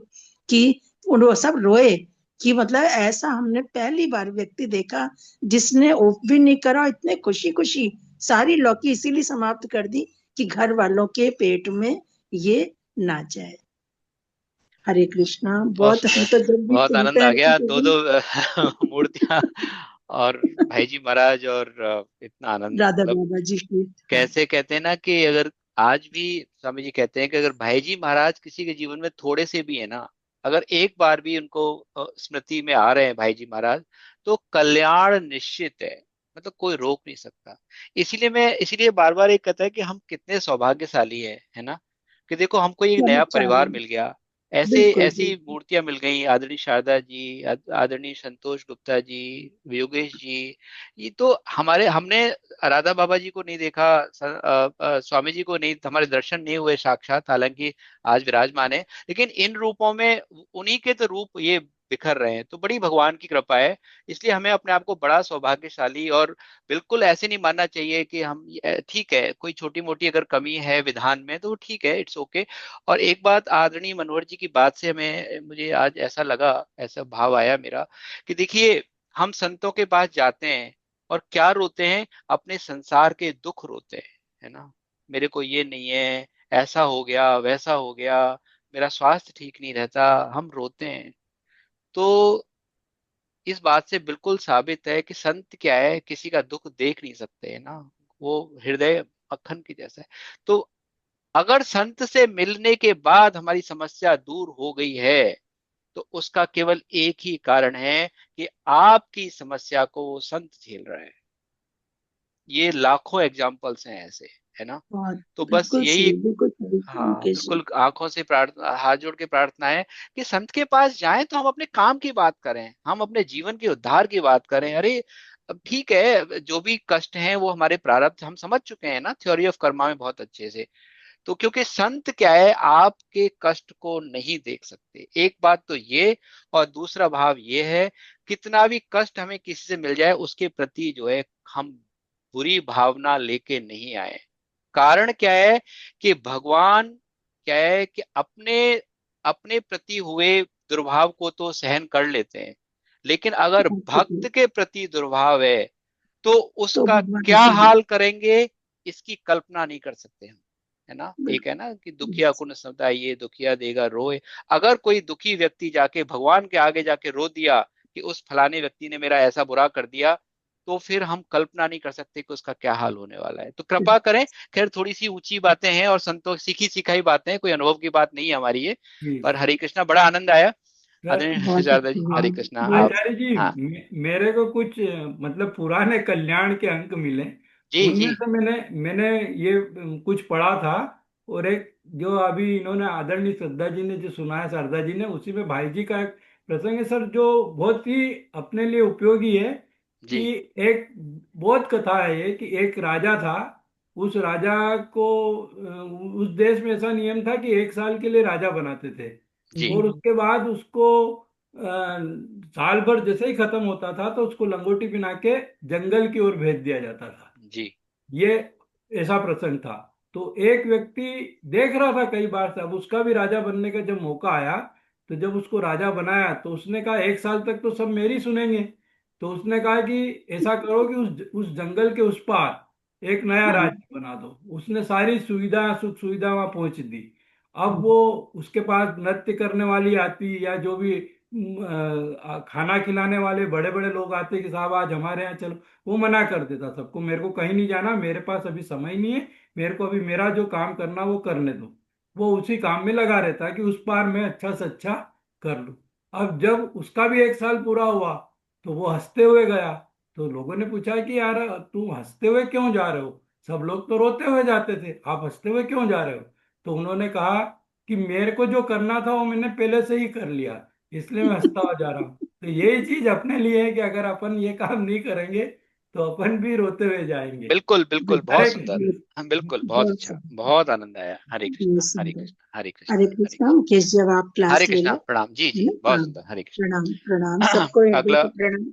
कि वो सब रोए कि मतलब ऐसा हमने पहली बार व्यक्ति देखा जिसने उफ भी नहीं करा, इतने खुशी खुशी सारी लौकी इसीलिए समाप्त कर दी कि घर वालों के पेट में ये ना जाए। हरे कृष्णा। बहुत बहुत, हम सुंदर, तो जब भी बहुत सुनते आनंद आ हैं गया। तो दो दो मूर्तियां और भाई जी महाराज, और इतना आनंद, राधा मतलब बाबा जी की। कैसे कहते हैं ना कि अगर आज भी स्वामी जी कहते हैं कि अगर भाई जी महाराज किसी के जीवन में थोड़े से भी है ना, अगर एक बार भी उनको स्मृति में आ रहे हैं भाई जी महाराज, तो कल्याण निश्चित है, मतलब कोई रोक नहीं सकता। इसीलिए बार बार एक कहता है कि हम कितने सौभाग्यशाली है ना, कि देखो हमको एक नया चमत्कार। परिवार मिल गया, ऐसे बिल्कुल ऐसी बिल्कुल। मूर्तियां मिल गई, आदरणीय शारदा जी, आदरणीय संतोष गुप्ता जी, योगेश जी। ये तो हमारे, हमने राधा बाबा जी को नहीं देखा, स्वामी जी को नहीं, हमारे दर्शन नहीं हुए साक्षात, हालांकि आज विराजमान है, लेकिन इन रूपों में उन्हीं के तो रूप ये बिखर रहे हैं, तो बड़ी भगवान की कृपा है। इसलिए हमें अपने आप को बड़ा सौभाग्यशाली, और बिल्कुल ऐसे नहीं मानना चाहिए कि हम, ठीक है कोई छोटी मोटी अगर कमी है विधान में तो ठीक है, इट्स ओके। और एक बात आदरणीय मनोहर जी की बात से हमें, मुझे आज ऐसा लगा, ऐसा भाव आया मेरा, कि देखिए हम संतों के पास जाते हैं और क्या रोते हैं, अपने संसार के दुख रोते हैं, है ना। मेरे को ये नहीं है, ऐसा हो गया, वैसा हो गया, मेरा स्वास्थ्य ठीक नहीं रहता, हम रोते हैं। तो इस बात से बिल्कुल साबित है कि संत क्या है, किसी का दुख देख नहीं सकते, है ना। वो हृदय मक्खन की जैसा है। तो अगर संत से मिलने के बाद हमारी समस्या दूर हो गई है, तो उसका केवल एक ही कारण है कि आपकी समस्या को वो संत झेल रहे हैं। ये लाखों एग्जाम्पल्स हैं ऐसे, है ना। बहुत, तो बस बिल्कुल यही, सही, बिल्कुल सही हाँ मुकेश जी। बिल्कुल, आंखों से प्रार्थना, हाथ जोड़ के प्रार्थना है कि संत के पास जाएं तो हम अपने काम की बात करें, हम अपने जीवन के उद्धार की बात करें। अरे अब ठीक है, जो भी कष्ट हैं वो हमारे प्रारब्ध, हम समझ चुके हैं ना थ्योरी ऑफ कर्मा में बहुत अच्छे से। तो क्योंकि संत क्या है, आपके कष्ट को नहीं देख सकते, एक बात तो ये। और दूसरा भाव ये है, कितना भी कष्ट हमें किसी से मिल जाए उसके प्रति जो है हम बुरी भावना लेके नहीं आए। कारण क्या है कि भगवान क्या है कि अपने अपने प्रति हुए दुर्भाव को तो सहन कर लेते हैं, लेकिन अगर भक्त के प्रति दुर्भाव है तो तो उसका भगवान क्या को भी हाल करेंगे, इसकी कल्पना नहीं कर सकते हम। है ना, एक है ना कि दुखिया बिल्कुल। को न सताइए, दुखिया देगा रोए। अगर कोई दुखी व्यक्ति जाके भगवान के आगे जाके रो दिया कि उस फलाने व्यक्ति ने मेरा ऐसा बुरा कर दिया, तो फिर हम कल्पना नहीं कर सकते कि उसका क्या हाल होने वाला है। तो कृपा करें, खैर थोड़ी सी ऊंची बातें हैं और संतों सीखी सिखाई बातें हैं, कोई अनुभव की बात नहीं है हमारी ये। जी। पर हरे कृष्णा, बड़ा आनंद आया। सर, आदरणीय बहुत शारदा जी, अच्छा हरे है। कृष्णा आप। बहुत आचार्य जी, हाँ मेरे को कुछ मतलब पुराने कल्याण के अंक मिले। जी उनमें जी से मैंने मैंने ये कुछ पढ़ा था। और एक जो अभी इन्होंने आदरणीय श्रद्धा जी ने जो सुनाया, शारदा जी ने, उसी में भाई जी का एक प्रसंग है सर, जो बहुत ही अपने लिए उपयोगी है। जी कि एक बहुत कथा है ये, कि एक राजा था। उस राजा को उस देश में ऐसा नियम था कि 1 साल के लिए राजा बनाते थे। जी और उसके बाद उसको साल भर जैसे ही खत्म होता था तो उसको लंगोटी पहना के जंगल की ओर भेज दिया जाता था। जी ये ऐसा प्रसंग था। तो एक व्यक्ति देख रहा था कई बार से, अब उसका भी राजा बनने का जब मौका आया, तो जब उसको राजा बनाया तो उसने कहा 1 साल तक तो सब मेरी सुनेंगे। तो उसने कहा कि ऐसा करो कि उस जंगल के उस पार एक नया हाँ। राज्य बना दो। उसने सारी सुविधा सुख सुविधा वहां पहुंच दी। अब वो उसके पास नृत्य करने वाली आती, या जो भी खाना खिलाने वाले बड़े बड़े लोग आते कि साहब आज हमारे यहाँ चलो, वो मना कर देता सबको, मेरे को कहीं नहीं जाना, मेरे पास अभी समय नहीं है, मेरे को अभी मेरा जो काम करना वो करने दो। वो उसी काम में लगा रहता है कि उस पार मैं अच्छा से अच्छा कर लूं। अब जब उसका भी 1 साल पूरा हुआ तो वो हंसते हुए गया। तो लोगों ने पूछा कि यार तुम हंसते हुए क्यों जा रहे हो, सब लोग तो रोते हुए जाते थे, आप हंसते हुए क्यों जा रहे हो। तो उन्होंने कहा कि मेरे को जो करना था वो मैंने पहले से ही कर लिया, इसलिए मैं हंसता हुआ जा रहा हूँ। तो यही चीज अपने लिए है कि अगर अपन ये काम नहीं करेंगे तो अपन भी रोते हुए जाएंगे। बिल्कुल बिल्कुल, बहुत हरे सुंदर। बहुत हाँ बिल्कुल, बहुत बहुत अच्छा, सुंदर। बहुत आनंद आया। हरे बहुत कृष्णा हरे सुंदर। कृष्णा हरे हरे कृष्णा हरे कृष्णा कृष्णा। मुकेश जी, अब आप क्लास हरे ले कृष्णा, लो। प्रणाम जी है जी, ना? बहुत हाँ। सुंदर, हरे प्रणाम प्रणाम, कृष्णा। सबको हृदय अगला से प्रणाम।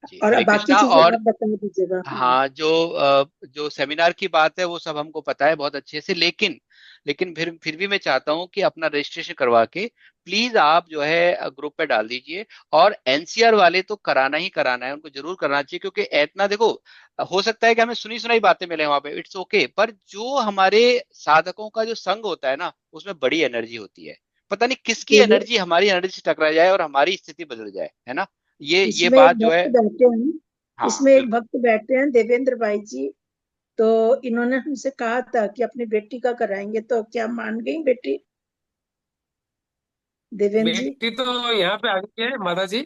जी, और हरे अब बाकी कृष्णा। चीजें और आप बता दीजिएगा। हाँ। हाँ, जो सेमिनार की बात है वो सब हमको पता है बहुत अच्छे से, लेकिन लेकिन फिर भी मैं चाहता हूँ कि अपना रजिस्ट्रेशन करवा के प्लीज आप जो है ग्रुप पे डाल दीजिए। और एनसीआर वाले तो कराना ही कराना है, उनको जरूर कराना चाहिए, क्योंकि इतना देखो, हो सकता है कि हमें सुनी सुनाई बातें मिले वहां पे, इट्स ओके, पर जो हमारे साधकों का जो संग होता है ना, उसमें बड़ी एनर्जी होती है। पता नहीं किसकी देवी, एनर्जी हमारी एनर्जी से टकरा जाए और हमारी स्थिति बदल जाए, है ना। ये इसमें एक बात जो है। भक्त बैठे हैं। हाँ इसमें एक बिल्कुल। भक्त बैठे हैं, देवेंद्र भाई जी। तो इन्होंने हमसे कहा था कि अपनी बेटी का कराएंगे, तो क्या मान गई बेटी देवेंद्र जी? बेटी तो यहाँ पे आ गई है माता जी,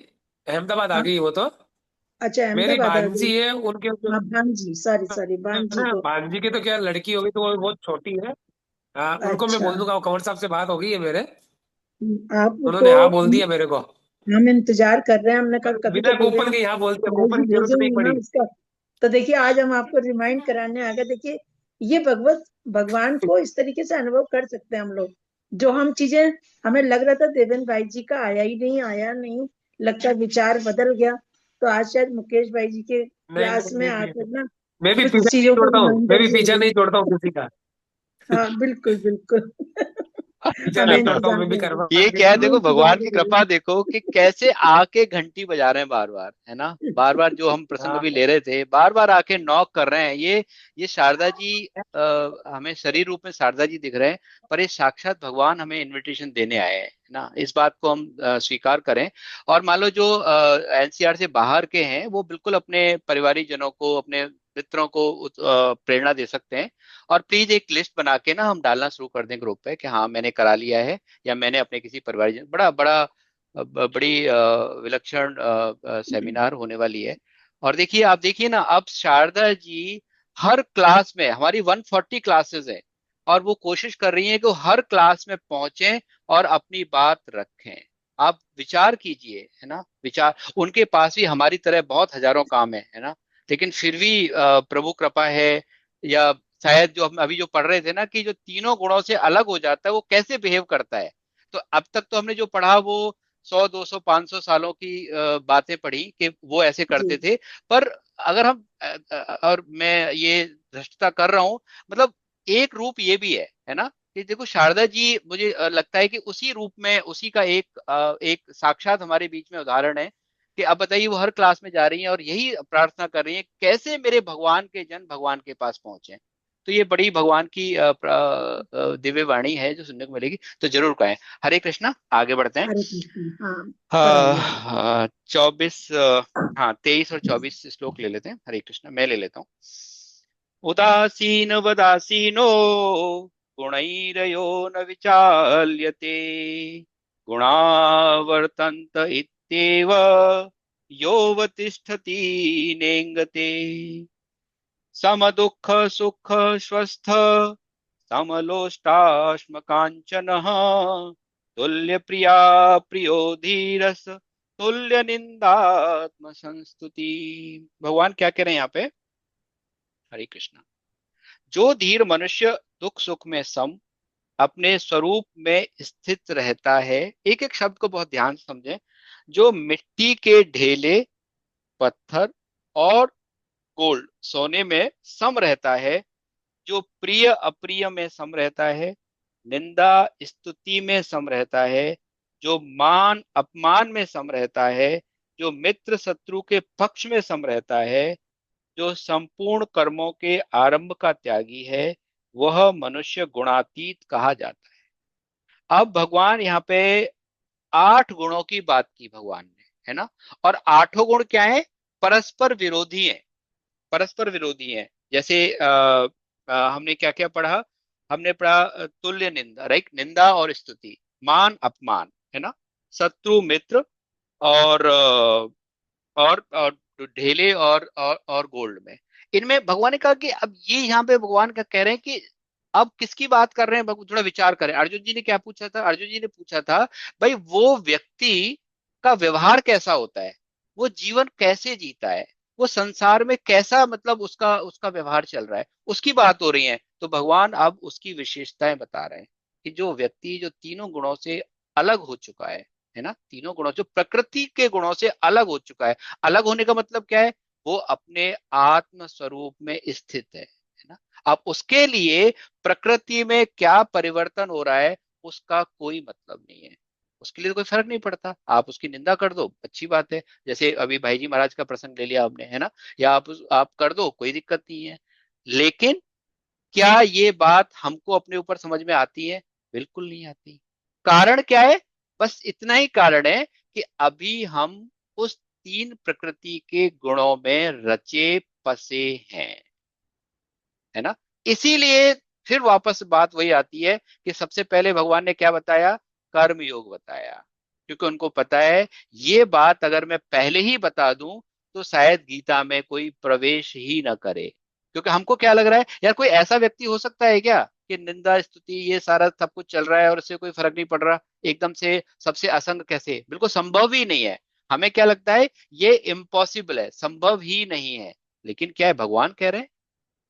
अहमदाबाद आ हाँ। गई वो तो। अच्छा, मेरी अहमदाबाद आ गई। भांजी है उनके जो हाँ, भांजी, सॉरी सॉरी, है भांजी ना, को। भांजी की तो क्या लड़की होगी, तो वो बहुत छोटी है। हाँ, उनको मैं अच्छा। बोल दूंगा, कंवर साहब से बात हो गई है मेरे, आपको उन्होंने हाँ बोल दिया मेरे को। हम इंतजार कर रहे हैं, हमने कहा कभी तो बिना कूपन देवेंद्र के यहाँ बोल दिया, भाई जी कूपन की जरूरत नहीं भेजेंगे ना पड़ी। उसका। तो देखिए, आज हम आपको रिमाइंड कराने आ गए। देखिए, ये भगवान को इस तरीके से अनुभव कर सकते हैं हम लोग। जो हम चीजें, हमें लग रहा था देवेंद्र भाई जी का आया नहीं, लगता है विचार बदल गया। तो आज शायद मुकेश भाई जी के नहीं क्लास नहीं में नहीं नहीं, आकर ना मैं भी कुछ पीछा नहीं चीजों को छोड़ता हूँ, मैं रिमाइंडर भी हो पीछा गया। नहीं छोड़ता हूँ किसी का। हाँ, बिल्कुल बिल्कुल। पीछा हमें नहीं छोड़ता हूँ, इंतजार मैं भी हो गया। करवा ये के क्या है, हमें देखो इंतजार भगवान हो की कृपा देखो कि कैसे आके घंटी बजा रहे हैं बार बार, है ना। बार बार जो हम प्रसंग हाँ अभी ले रहे थे, बार बार आके नॉक कर रहे हैं। ये शारदा जी, हमें शरीर रूप में शारदा जी दिख रहे हैं, पर ये साक्षात भगवान हमें इनविटेशन देने आए हैं, है ना। इस बात को हम स्वीकार करें। और मान लो जो एनसीआर से बाहर के हैं, वो बिल्कुल अपने परिवारिक जनों को, अपने मित्रों को प्रेरणा दे सकते हैं। और प्लीज एक लिस्ट बना के ना हम डालना शुरू कर दें ग्रुप पे कि हाँ मैंने करा लिया है, या मैंने अपने किसी परिवार, बड़ा बड़ा बड़ी विलक्षण सेमिनार होने वाली है। और देखिए, आप देखिए ना, अब शारदा जी हर क्लास में, हमारी 140 क्लासेस है, और वो कोशिश कर रही हैं कि वो हर क्लास में पहुंचे और अपनी बात रखें। आप विचार कीजिए, है ना, विचार, उनके पास भी हमारी तरह बहुत हजारों काम है ना, लेकिन फिर भी प्रभु कृपा है, या शायद जो हम अभी जो पढ़ रहे थे ना कि जो तीनों गुणों से अलग हो जाता है वो कैसे बिहेव करता है। तो अब तक तो हमने जो पढ़ा वो 100 200 500 सालों की बातें पढ़ी कि वो ऐसे जी करते थे। पर अगर हम और मैं ये धृष्टता कर रहा हूँ, मतलब एक रूप ये भी है ना, कि देखो शारदा जी मुझे लगता है कि उसी रूप में उसी का एक साक्षात हमारे बीच में उदाहरण है कि अब बताइए वो हर क्लास में जा रही हैं और यही प्रार्थना कर रही हैं कैसे मेरे भगवान के जन भगवान के पास पहुंचे। तो ये बड़ी भगवान की दिव्य वाणी है जो सुनने को मिलेगी, तो जरूर कहें। हरे कृष्णा, आगे बढ़ते हैं। हरे कृष्ण। हाँ, पढ़ाइए आप। हाँ 24, हाँ 23 और 24 श्लोक ले लेते हैं। हरे कृष्णा, मैं ले लेता हूँ। उदासीन वदासीनो गुणैरयो न विचाल्यते, गुणा वर्तन्त इत्येव योऽवतिष्ठति नेङ्गते, समदुःख सुख स्वस्थ समलोष्टाश्मकाञ्चनः, तुल्य प्रिया प्रियो धीरस तुल्य निंदात्म संस्तुति। भगवान क्या कह रहे हैं यहाँ पे? हरे कृष्णा। जो धीर मनुष्य दुख सुख में सम अपने स्वरूप में स्थित रहता है, एक एक शब्द को बहुत ध्यान से समझें, जो मिट्टी के ढेले पत्थर और गोल्ड सोने में सम रहता है, जो प्रिय अप्रिय में सम रहता है, निंदा स्तुति में सम रहता है, जो मान अपमान में सम रहता है, जो मित्र शत्रु के पक्ष में सम रहता है, जो संपूर्ण कर्मों के आरंभ का त्यागी है, वह मनुष्य गुणातीत कहा जाता है। अब भगवान यहाँ पे 8 गुणों की बात की भगवान ने, है ना। और 8 गुण क्या है? परस्पर विरोधी है, परस्पर विरोधी है। जैसे हमने क्या क्या पढ़ा? हमने पढ़ा तुल्य निंदा, राइट, निंदा और स्तुति, मान अपमान, है ना, शत्रु मित्र, और और ढेले और गोल्ड में। इनमें भगवान ने कहा कि अब ये यहाँ पे भगवान का कह रहे हैं कि अब किसकी बात कर रहे हैं, थोड़ा विचार करें। अर्जुन जी ने क्या पूछा था? अर्जुन जी ने पूछा था भाई वो व्यक्ति का व्यवहार कैसा होता है, वो जीवन कैसे जीता है, वो संसार में कैसा, मतलब उसका उसका व्यवहार चल रहा है, उसकी बात हो रही है। तो भगवान अब उसकी विशेषताएं बता रहे हैं कि जो व्यक्ति जो तीनों गुणों से अलग हो चुका है ना, तीनों गुणों जो प्रकृति के गुणों से अलग हो चुका है। अलग होने का मतलब क्या है? वो अपने आत्म स्वरूप में स्थित है ना। अब उसके लिए प्रकृति में क्या परिवर्तन हो रहा है उसका कोई मतलब नहीं है, उसके लिए तो कोई फर्क नहीं पड़ता। आप उसकी निंदा कर दो, अच्छी बात है, जैसे अभी भाई जी महाराज का प्रसंग ले लिया आपने, है ना, या आप कर दो, कोई दिक्कत नहीं है। लेकिन क्या ये बात हमको अपने ऊपर समझ में आती है? बिल्कुल नहीं आती। कारण क्या है? बस इतना ही कारण है कि अभी हम उस तीन प्रकृति के गुणों में रचे पसे हैं, है ना। इसीलिए फिर वापस बात वही आती है कि सबसे पहले भगवान ने क्या बताया? कर्म योग बताया, क्योंकि उनको पता है ये बात अगर मैं पहले ही बता दूं तो शायद गीता में कोई प्रवेश ही ना करे। क्योंकि हमको क्या लग रहा है यार, कोई ऐसा व्यक्ति हो सकता है क्या कि निंदा स्तुति ये सारा सब कुछ चल रहा है और उससे कोई फर्क नहीं पड़ रहा, एकदम से सबसे असंग कैसे? बिल्कुल संभव ही नहीं है। हमें क्या लगता है? ये इम्पॉसिबल है, संभव ही नहीं है। लेकिन क्या है, भगवान कह रहे हैं,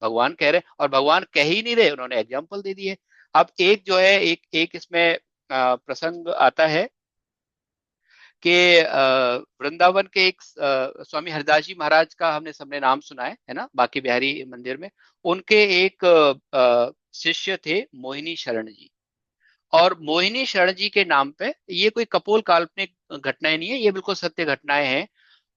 भगवान कह रहे हैं, और भगवान कह ही नहीं रहे, उन्होंने एग्जाम्पल दे दिए। अब एक जो है एक एक इसमें प्रसंग आता है कि वृंदावन के एक स्वामी हरिदास जी महाराज का हमने सबने नाम सुना है ना, बांके बिहारी मंदिर में। उनके एक शिष्य थे मोहिनी शरण जी। और मोहिनी शरण जी के नाम पे, ये कोई कपोल काल्पनिक घटनाएं नहीं है, ये बिल्कुल सत्य घटनाएं हैं।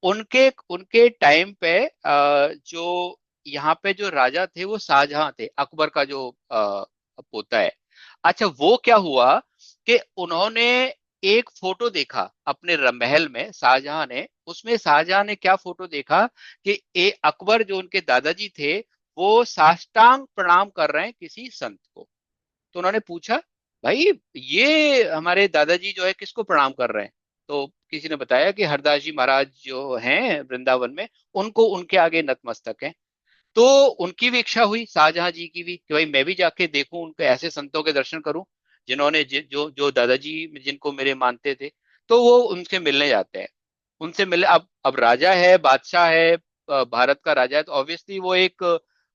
उनके उनके टाइम पे जो यहाँ पे जो राजा थे वो शाहजहां थे, अकबर का जो पोता है। अच्छा, वो क्या हुआ कि उन्होंने एक फोटो देखा अपने महल में, शाहजहां ने, उसमें शाहजहां ने क्या फोटो देखा कि अकबर जो उनके दादाजी थे वो साष्टांग प्रणाम कर रहे हैं किसी संत को। तो उन्होंने पूछा भाई ये हमारे दादाजी जो है किसको प्रणाम कर रहे हैं? तो किसी ने बताया कि हरदास जी महाराज जो हैं वृंदावन में, उनको उनके आगे नतमस्तक हैं। तो उनकी भी इच्छा हुई, शाहजहां जी की भी, कि भाई मैं भी जाके देखूं, उनके ऐसे संतों के दर्शन करूं जिन्होंने जो जो दादाजी जिनको मेरे मानते थे। तो वो उनसे मिलने जाते हैं, उनसे मिले। अब राजा है, बादशाह है, भारत का राजा है, तो ऑब्वियसली वो एक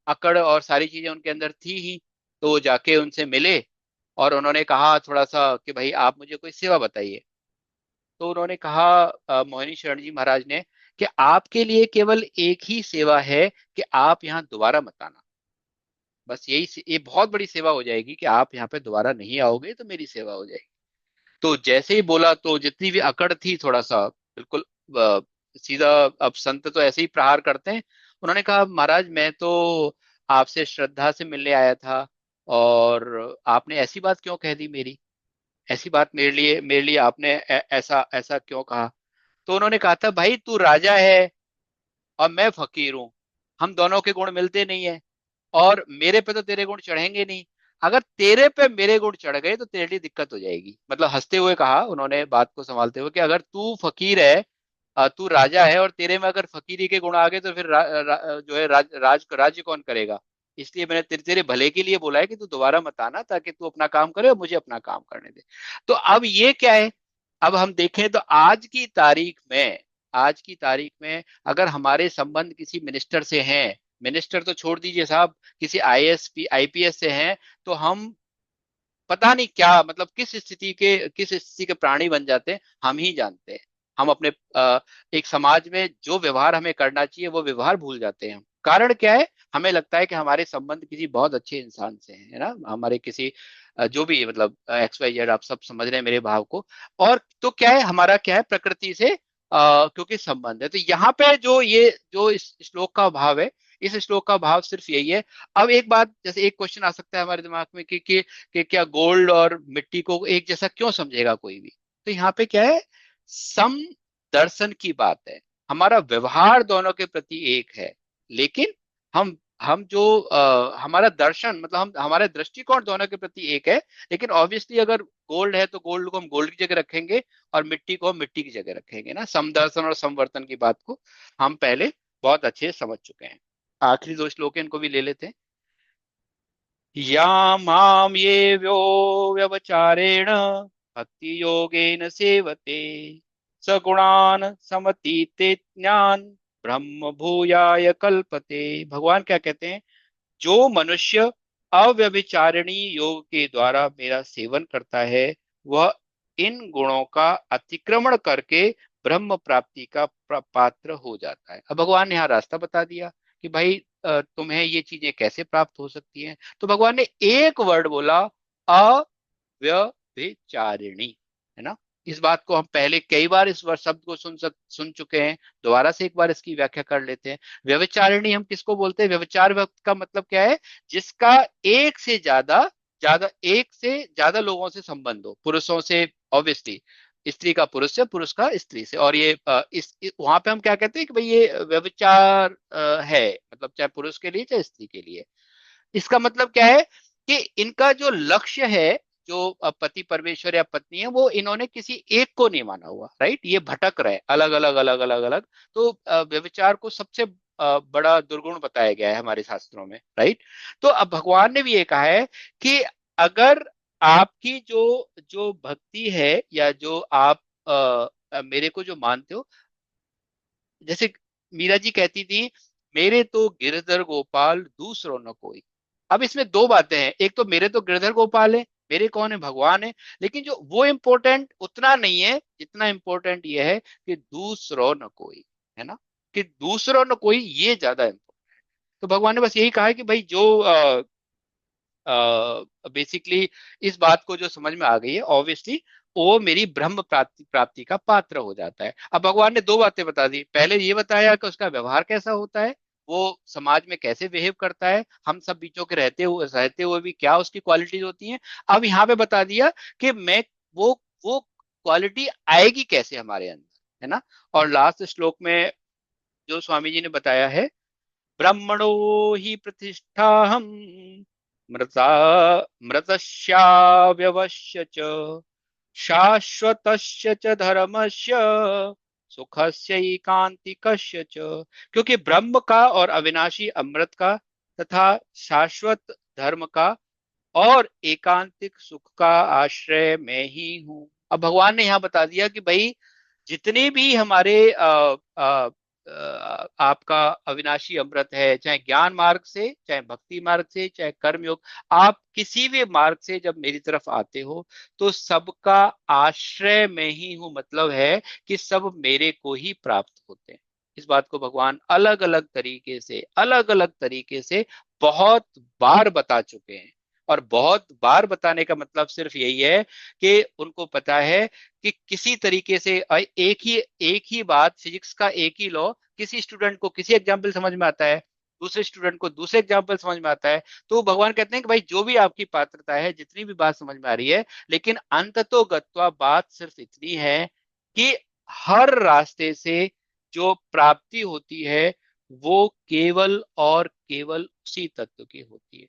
अकड़ और सारी चीजें उनके अंदर थी ही। तो वो जाके उनसे मिले और उन्होंने कहा थोड़ा सा कि भाई आप मुझे कोई सेवा बताइए। तो उन्होंने कहा मोहिनी शरण जी महाराज ने कि आपके लिए केवल एक ही सेवा है कि आप यहाँ दोबारा मत आना। बस ये बहुत बड़ी सेवा हो जाएगी कि आप यहाँ पे दोबारा नहीं आओगे तो मेरी सेवा हो जाएगी। तो जैसे ही बोला तो जितनी भी अकड़ थी थोड़ा सा बिल्कुल सीधा, अब संत तो ऐसे ही प्रहार करते हैं। उन्होंने कहा महाराज मैं तो आपसे श्रद्धा से मिलने आया था और आपने ऐसी बात क्यों कह दी मेरी, ऐसी बात मेरे लिए आपने ऐसा ऐसा क्यों कहा। तो उन्होंने कहा था भाई तू राजा है और मैं फकीर हूं, हम दोनों के गुण मिलते नहीं है और मेरे पे तो तेरे गुण चढ़ेंगे नहीं। अगर तेरे पे मेरे गुण चढ़ गए तो तेरे लिए दिक्कत हो जाएगी। मतलब हंसते हुए कहा उन्होंने बात को संभालते हुए कि अगर तू फकीर है, तू राजा है और तेरे में अगर फकीरी के गुण आ गए तो फिर जो है राज्य कौन करेगा। इसलिए मैंने तेरे भले के लिए बोला है कि तू दोबारा मत आना ताकि तू अपना काम करे और मुझे अपना काम करने दे। तो अब ये क्या है, अब हम देखें तो आज की तारीख में अगर हमारे संबंध किसी मिनिस्टर से हैं, मिनिस्टर तो छोड़ दीजिए साहब, किसी आईएएस आईपीएस से हैं, तो हम पता नहीं क्या मतलब किस स्थिति के प्राणी बन जाते हैं हम ही जानते हैं। हम अपने एक समाज में जो व्यवहार हमें करना चाहिए वो व्यवहार भूल जाते हैं हम। कारण क्या है, हमें लगता है कि हमारे संबंध किसी बहुत अच्छे इंसान से हैं, है ना, हमारे किसी जो भी मतलब एक्स वाई जेड, आप सब समझ रहे हैं मेरे भाव को। और तो क्या है, हमारा क्या है प्रकृति से क्योंकि संबंध है। तो यहाँ पे जो इस श्लोक का भाव है, इस श्लोक का भाव सिर्फ यही है। अब एक बात, जैसे एक क्वेश्चन आ सकता है हमारे दिमाग में कि क्या गोल्ड और मिट्टी को एक जैसा क्यों समझेगा कोई भी। तो यहाँ पे क्या है, सम दर्शन की बात है। हमारा व्यवहार दोनों के प्रति एक है, लेकिन हम जो हमारा दर्शन मतलब हमारा दृष्टिकोण दोनों के प्रति एक है। लेकिन ऑब्वियसली अगर गोल्ड है तो गोल्ड को हम गोल्ड की जगह रखेंगे और मिट्टी को हम मिट्टी की जगह रखेंगे ना। समदर्शन और समवर्तन की बात को हम पहले बहुत अच्छे से समझ चुके हैं। आखिरी दो श्लोक हैं, इनको भी ले लेते हैं। या माम ये व्यो व्यवचारेण भक्ति योगेन सेवते सगुणान समतीते ज्ञान ब्रह्म भूयाय कल्पते। भगवान क्या कहते हैं, जो मनुष्य अव्यभिचारिणी योग के द्वारा मेरा सेवन करता है वह इन गुणों का अतिक्रमण करके ब्रह्म प्राप्ति का पात्र हो जाता है। अब भगवान ने यहाँ रास्ता बता दिया कि भाई तुम्हें ये चीजें कैसे प्राप्त हो सकती हैं। तो भगवान ने एक वर्ड बोला, अव्यभिचारिणी, है ना। इस बात को हम पहले कई बार इस वर्ड शब्द को सुन चुके हैं। दोबारा से एक बार इसकी व्याख्या कर लेते हैं। व्यभिचारिणी हम किसको बोलते हैं, व्यभिचार भक्त का मतलब क्या है, जिसका एक से ज्यादा ज्यादा एक से ज्यादा लोगों से संबंध हो, पुरुषों से ऑब्वियसली, स्त्री का पुरुष से, पुरुष का स्त्री से। और ये वहां पे हम क्या कहते हैं कि भाई ये व्यभिचार है, मतलब चाहे पुरुष के लिए चाहे स्त्री के लिए। इसका मतलब क्या है कि इनका जो लक्ष्य है, जो पति परमेश्वर या पत्नी है, वो इन्होंने किसी एक को नहीं माना हुआ, राइट। ये भटक रहे अलग अलग अलग अलग अलग। तो व्यभिचार को सबसे बड़ा दुर्गुण बताया गया है हमारे शास्त्रों में, राइट। तो अब भगवान ने भी ये कहा है कि अगर आपकी जो जो भक्ति है या जो आप मेरे को जो मानते हो, जैसे मीरा जी कहती थी, मेरे तो गिरधर गोपाल दूसरों न कोई। अब इसमें दो बातें हैं, एक तो मेरे तो गिरधर गोपाल है, मेरे कौन है, भगवान है। लेकिन जो वो इम्पोर्टेंट उतना नहीं है जितना इम्पोर्टेंट ये है कि दूसरों न कोई, है ना, कि दूसरों न कोई ये ज्यादा इम्पोर्टेंट। तो भगवान ने बस यही कहा है कि भाई जो बेसिकली इस बात को जो समझ में आ गई है ऑब्वियसली वो मेरी ब्रह्म प्राप्ति प्राप्ति का पात्र हो जाता है। अब भगवान ने दो बातें बता दी, पहले ये बताया कि उसका व्यवहार कैसा होता है, वो समाज में कैसे बिहेव करता है, हम सब बीचों के रहते हुए भी क्या उसकी क्वालिटीज होती हैं। अब यहाँ पे बता दिया कि मैं वो क्वालिटी आएगी कैसे हमारे अंदर, है ना। और लास्ट श्लोक में जो स्वामी जी ने बताया है, ब्रह्मणो हि प्रतिष्ठा हम मृता मृतस्याव्यवस्य च शाश्वतस्य च धर्मस्य सुखस्य एकांतिकस्य च। क्योंकि ब्रह्म का और अविनाशी अमृत का तथा शाश्वत धर्म का और एकांतिक सुख का आश्रय मैं ही हूं। अब भगवान ने यहाँ बता दिया कि भाई जितने भी हमारे आपका अविनाशी अमृत है, चाहे ज्ञान मार्ग से, चाहे भक्ति मार्ग से, चाहे कर्म योग, आप किसी भी मार्ग से जब मेरी तरफ आते हो तो सबका आश्रय में ही हूं, मतलब है कि सब मेरे को ही प्राप्त होते हैं। इस बात को भगवान अलग अलग तरीके से बहुत बार बता चुके हैं। और बहुत बार बताने का मतलब सिर्फ यही है कि उनको पता है कि किसी तरीके से एक ही बात, फिजिक्स का एक ही लॉ किसी स्टूडेंट को किसी एग्जाम्पल समझ में आता है, दूसरे स्टूडेंट को दूसरे एग्जाम्पल समझ में आता है। तो भगवान कहते हैं कि भाई जो भी आपकी पात्रता है, जितनी भी बात समझ में आ रही है, लेकिन अंततो गत्वा बात सिर्फ इतनी है कि हर रास्ते से जो प्राप्ति होती है वो केवल और केवल उसी तत्व की होती है,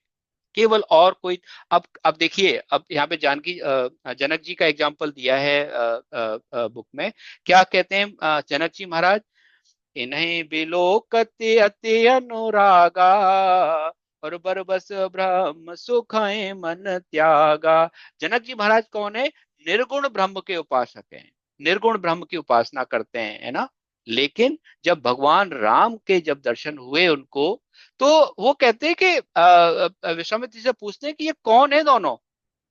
केवल और कोई। अब देखिए, अब यहाँ पे जानकी जनक जी का एग्जाम्पल दिया है बुक में। क्या कहते हैं जनक जी महाराज? इन्हें बिलोकते अति अनुरागा, और बरबस ब्रह्म सुखाए मन त्यागा। जनक जी महाराज कौन है? निर्गुण ब्रह्म के उपासक हैं, निर्गुण ब्रह्म की उपासना करते हैं, है ना। लेकिन जब भगवान राम के जब दर्शन हुए उनको, तो वो कहते हैं कि विश्वामित्र जी से पूछते हैं कि ये कौन है दोनों,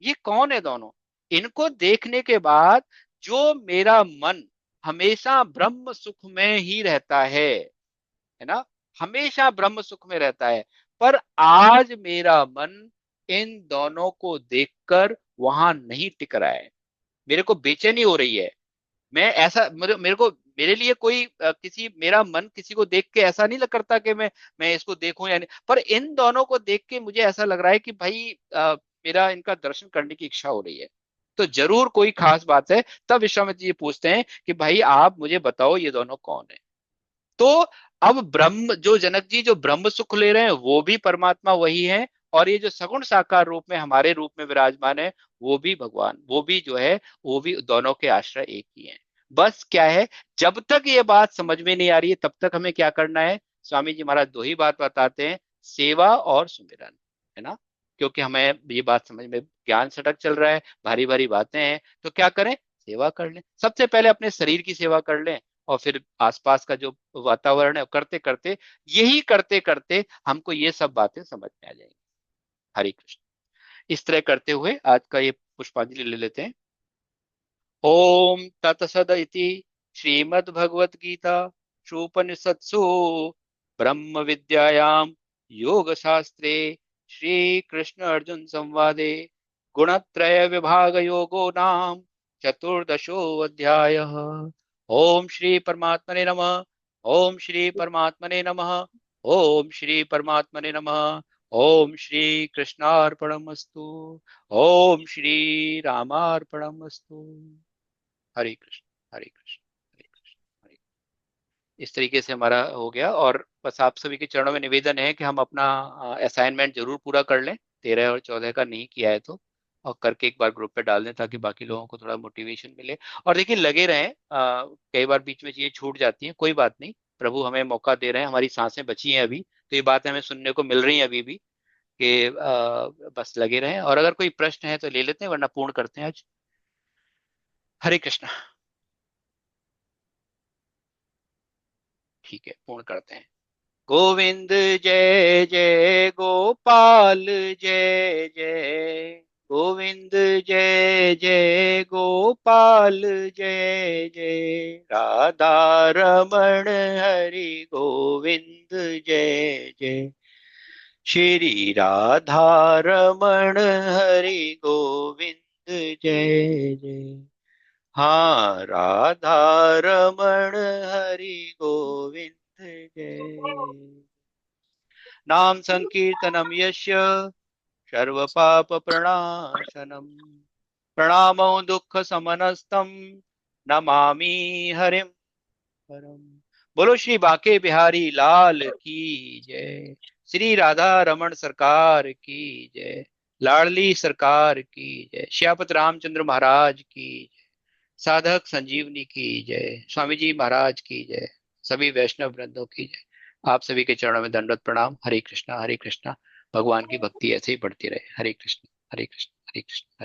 ये कौन है दोनों। इनको देखने के बाद जो मेरा मन हमेशा ब्रह्म सुख में ही रहता है ना, हमेशा ब्रह्म सुख में रहता है, पर आज मेरा मन इन दोनों को देखकर वहां नहीं टिक रहा है, मेरे को बेचैनी हो रही है। मैं ऐसा मेरे को, मेरे लिए कोई किसी, मेरा मन किसी को देख के ऐसा नहीं करता कि मैं इसको देखूं या नहीं, पर इन दोनों को देख के मुझे ऐसा लग रहा है कि भाई मेरा इनका दर्शन करने की इच्छा हो रही है। तो जरूर कोई खास बात है। तब विश्वामित्र जी पूछते हैं कि भाई आप मुझे बताओ ये दोनों कौन है। तो अब ब्रह्म, जो जनक जी जो ब्रह्म सुख ले रहे हैं वो भी परमात्मा वही है, और ये जो सगुण साकार रूप में हमारे रूप में विराजमान है वो भी भगवान, वो भी जो है, वो भी दोनों के आश्रय एक ही हैं। बस क्या है, जब तक ये बात समझ में नहीं आ रही है तब तक हमें क्या करना है? स्वामी जी महाराज दो ही बात बताते हैं, सेवा और सुमिरन, है ना। क्योंकि हमें ये बात समझ में, ज्ञान सटक चल रहा है, भारी भारी बातें हैं, तो क्या करें? सेवा कर लें, सबसे पहले अपने शरीर की सेवा कर लें, और फिर आसपास का जो वातावरण है करते करते, यही करते करते हमको ये सब बातें समझ में आ जाएंगी। हरे कृष्ण। इस तरह करते हुए आज का ये पुष्पांजलि ले लेते हैं। ओम तत्सद इति श्रीमद् भगवत गीता उपनिषत्सु ब्रह्म विद्यायां योग शास्त्रे श्री कृष्ण अर्जुन संवादे गुणत्रय विभाग योगो नाम चतुर्दशो अध्यायः। ओम श्री परमात्मने नमः। ओम श्री परमात्मने नमः। ओम श्री परमात्मने नमः। ओम श्री कृष्णार्पणमस्तु। ओम श्री रामार्पणमस्तु। हरे कृष्ण, हरे कृष्ण, हरे कृष्ण, हरे। इस तरीके से हमारा हो गया। और बस आप सभी के चरणों में निवेदन है कि हम अपना असाइनमेंट जरूर पूरा कर लें, 13 और 14 का नहीं किया है तो, और करके एक बार ग्रुप पे डाल दें ताकि बाकी लोगों को थोड़ा मोटिवेशन मिले। और देखिए लगे रहें, कई बार बीच में चीजें छूट जाती हैं, कोई बात नहीं, प्रभु हमें मौका दे रहे हैं, हमारी सांसें बची हैं अभी, तो ये बातें हमें सुनने को मिल रही हैं अभी भी, कि बस लगे रहें। और अगर कोई प्रश्न है तो ले लेते हैं, वरना पूर्ण करते हैं आज। हरे कृष्ण। ठीक है, पूर्ण करते हैं। गोविंद जय जय गोपाल जय जय। गोविंद जय जय गोपाल जय जय। राधा रमण हरि गोविंद जय जय। श्री राधा रमण हरि गोविंद जय जय। हाँ, राधा रमण हरि गोविंद जय। नाम संकीर्तनम यस्य सर्व पाप प्रणाशनम। प्रणामो दुःख समनस्तम नमामि हरिम परम। बोलो श्री बाके बिहारी लाल की जय। श्री राधा रमण सरकार की जय। लाडली सरकार की जय। श्यापत रामचंद्र महाराज की जय। साधक संजीवनी की जय। स्वामी जी महाराज की जय। सभी वैष्णव वृंदों की जय। आप सभी के चरणों में दंडवत प्रणाम। हरे कृष्णा, हरे कृष्णा। भगवान की भक्ति ऐसे ही बढ़ती रहे। हरे कृष्ण, हरे कृष्ण, हरे कृष्ण।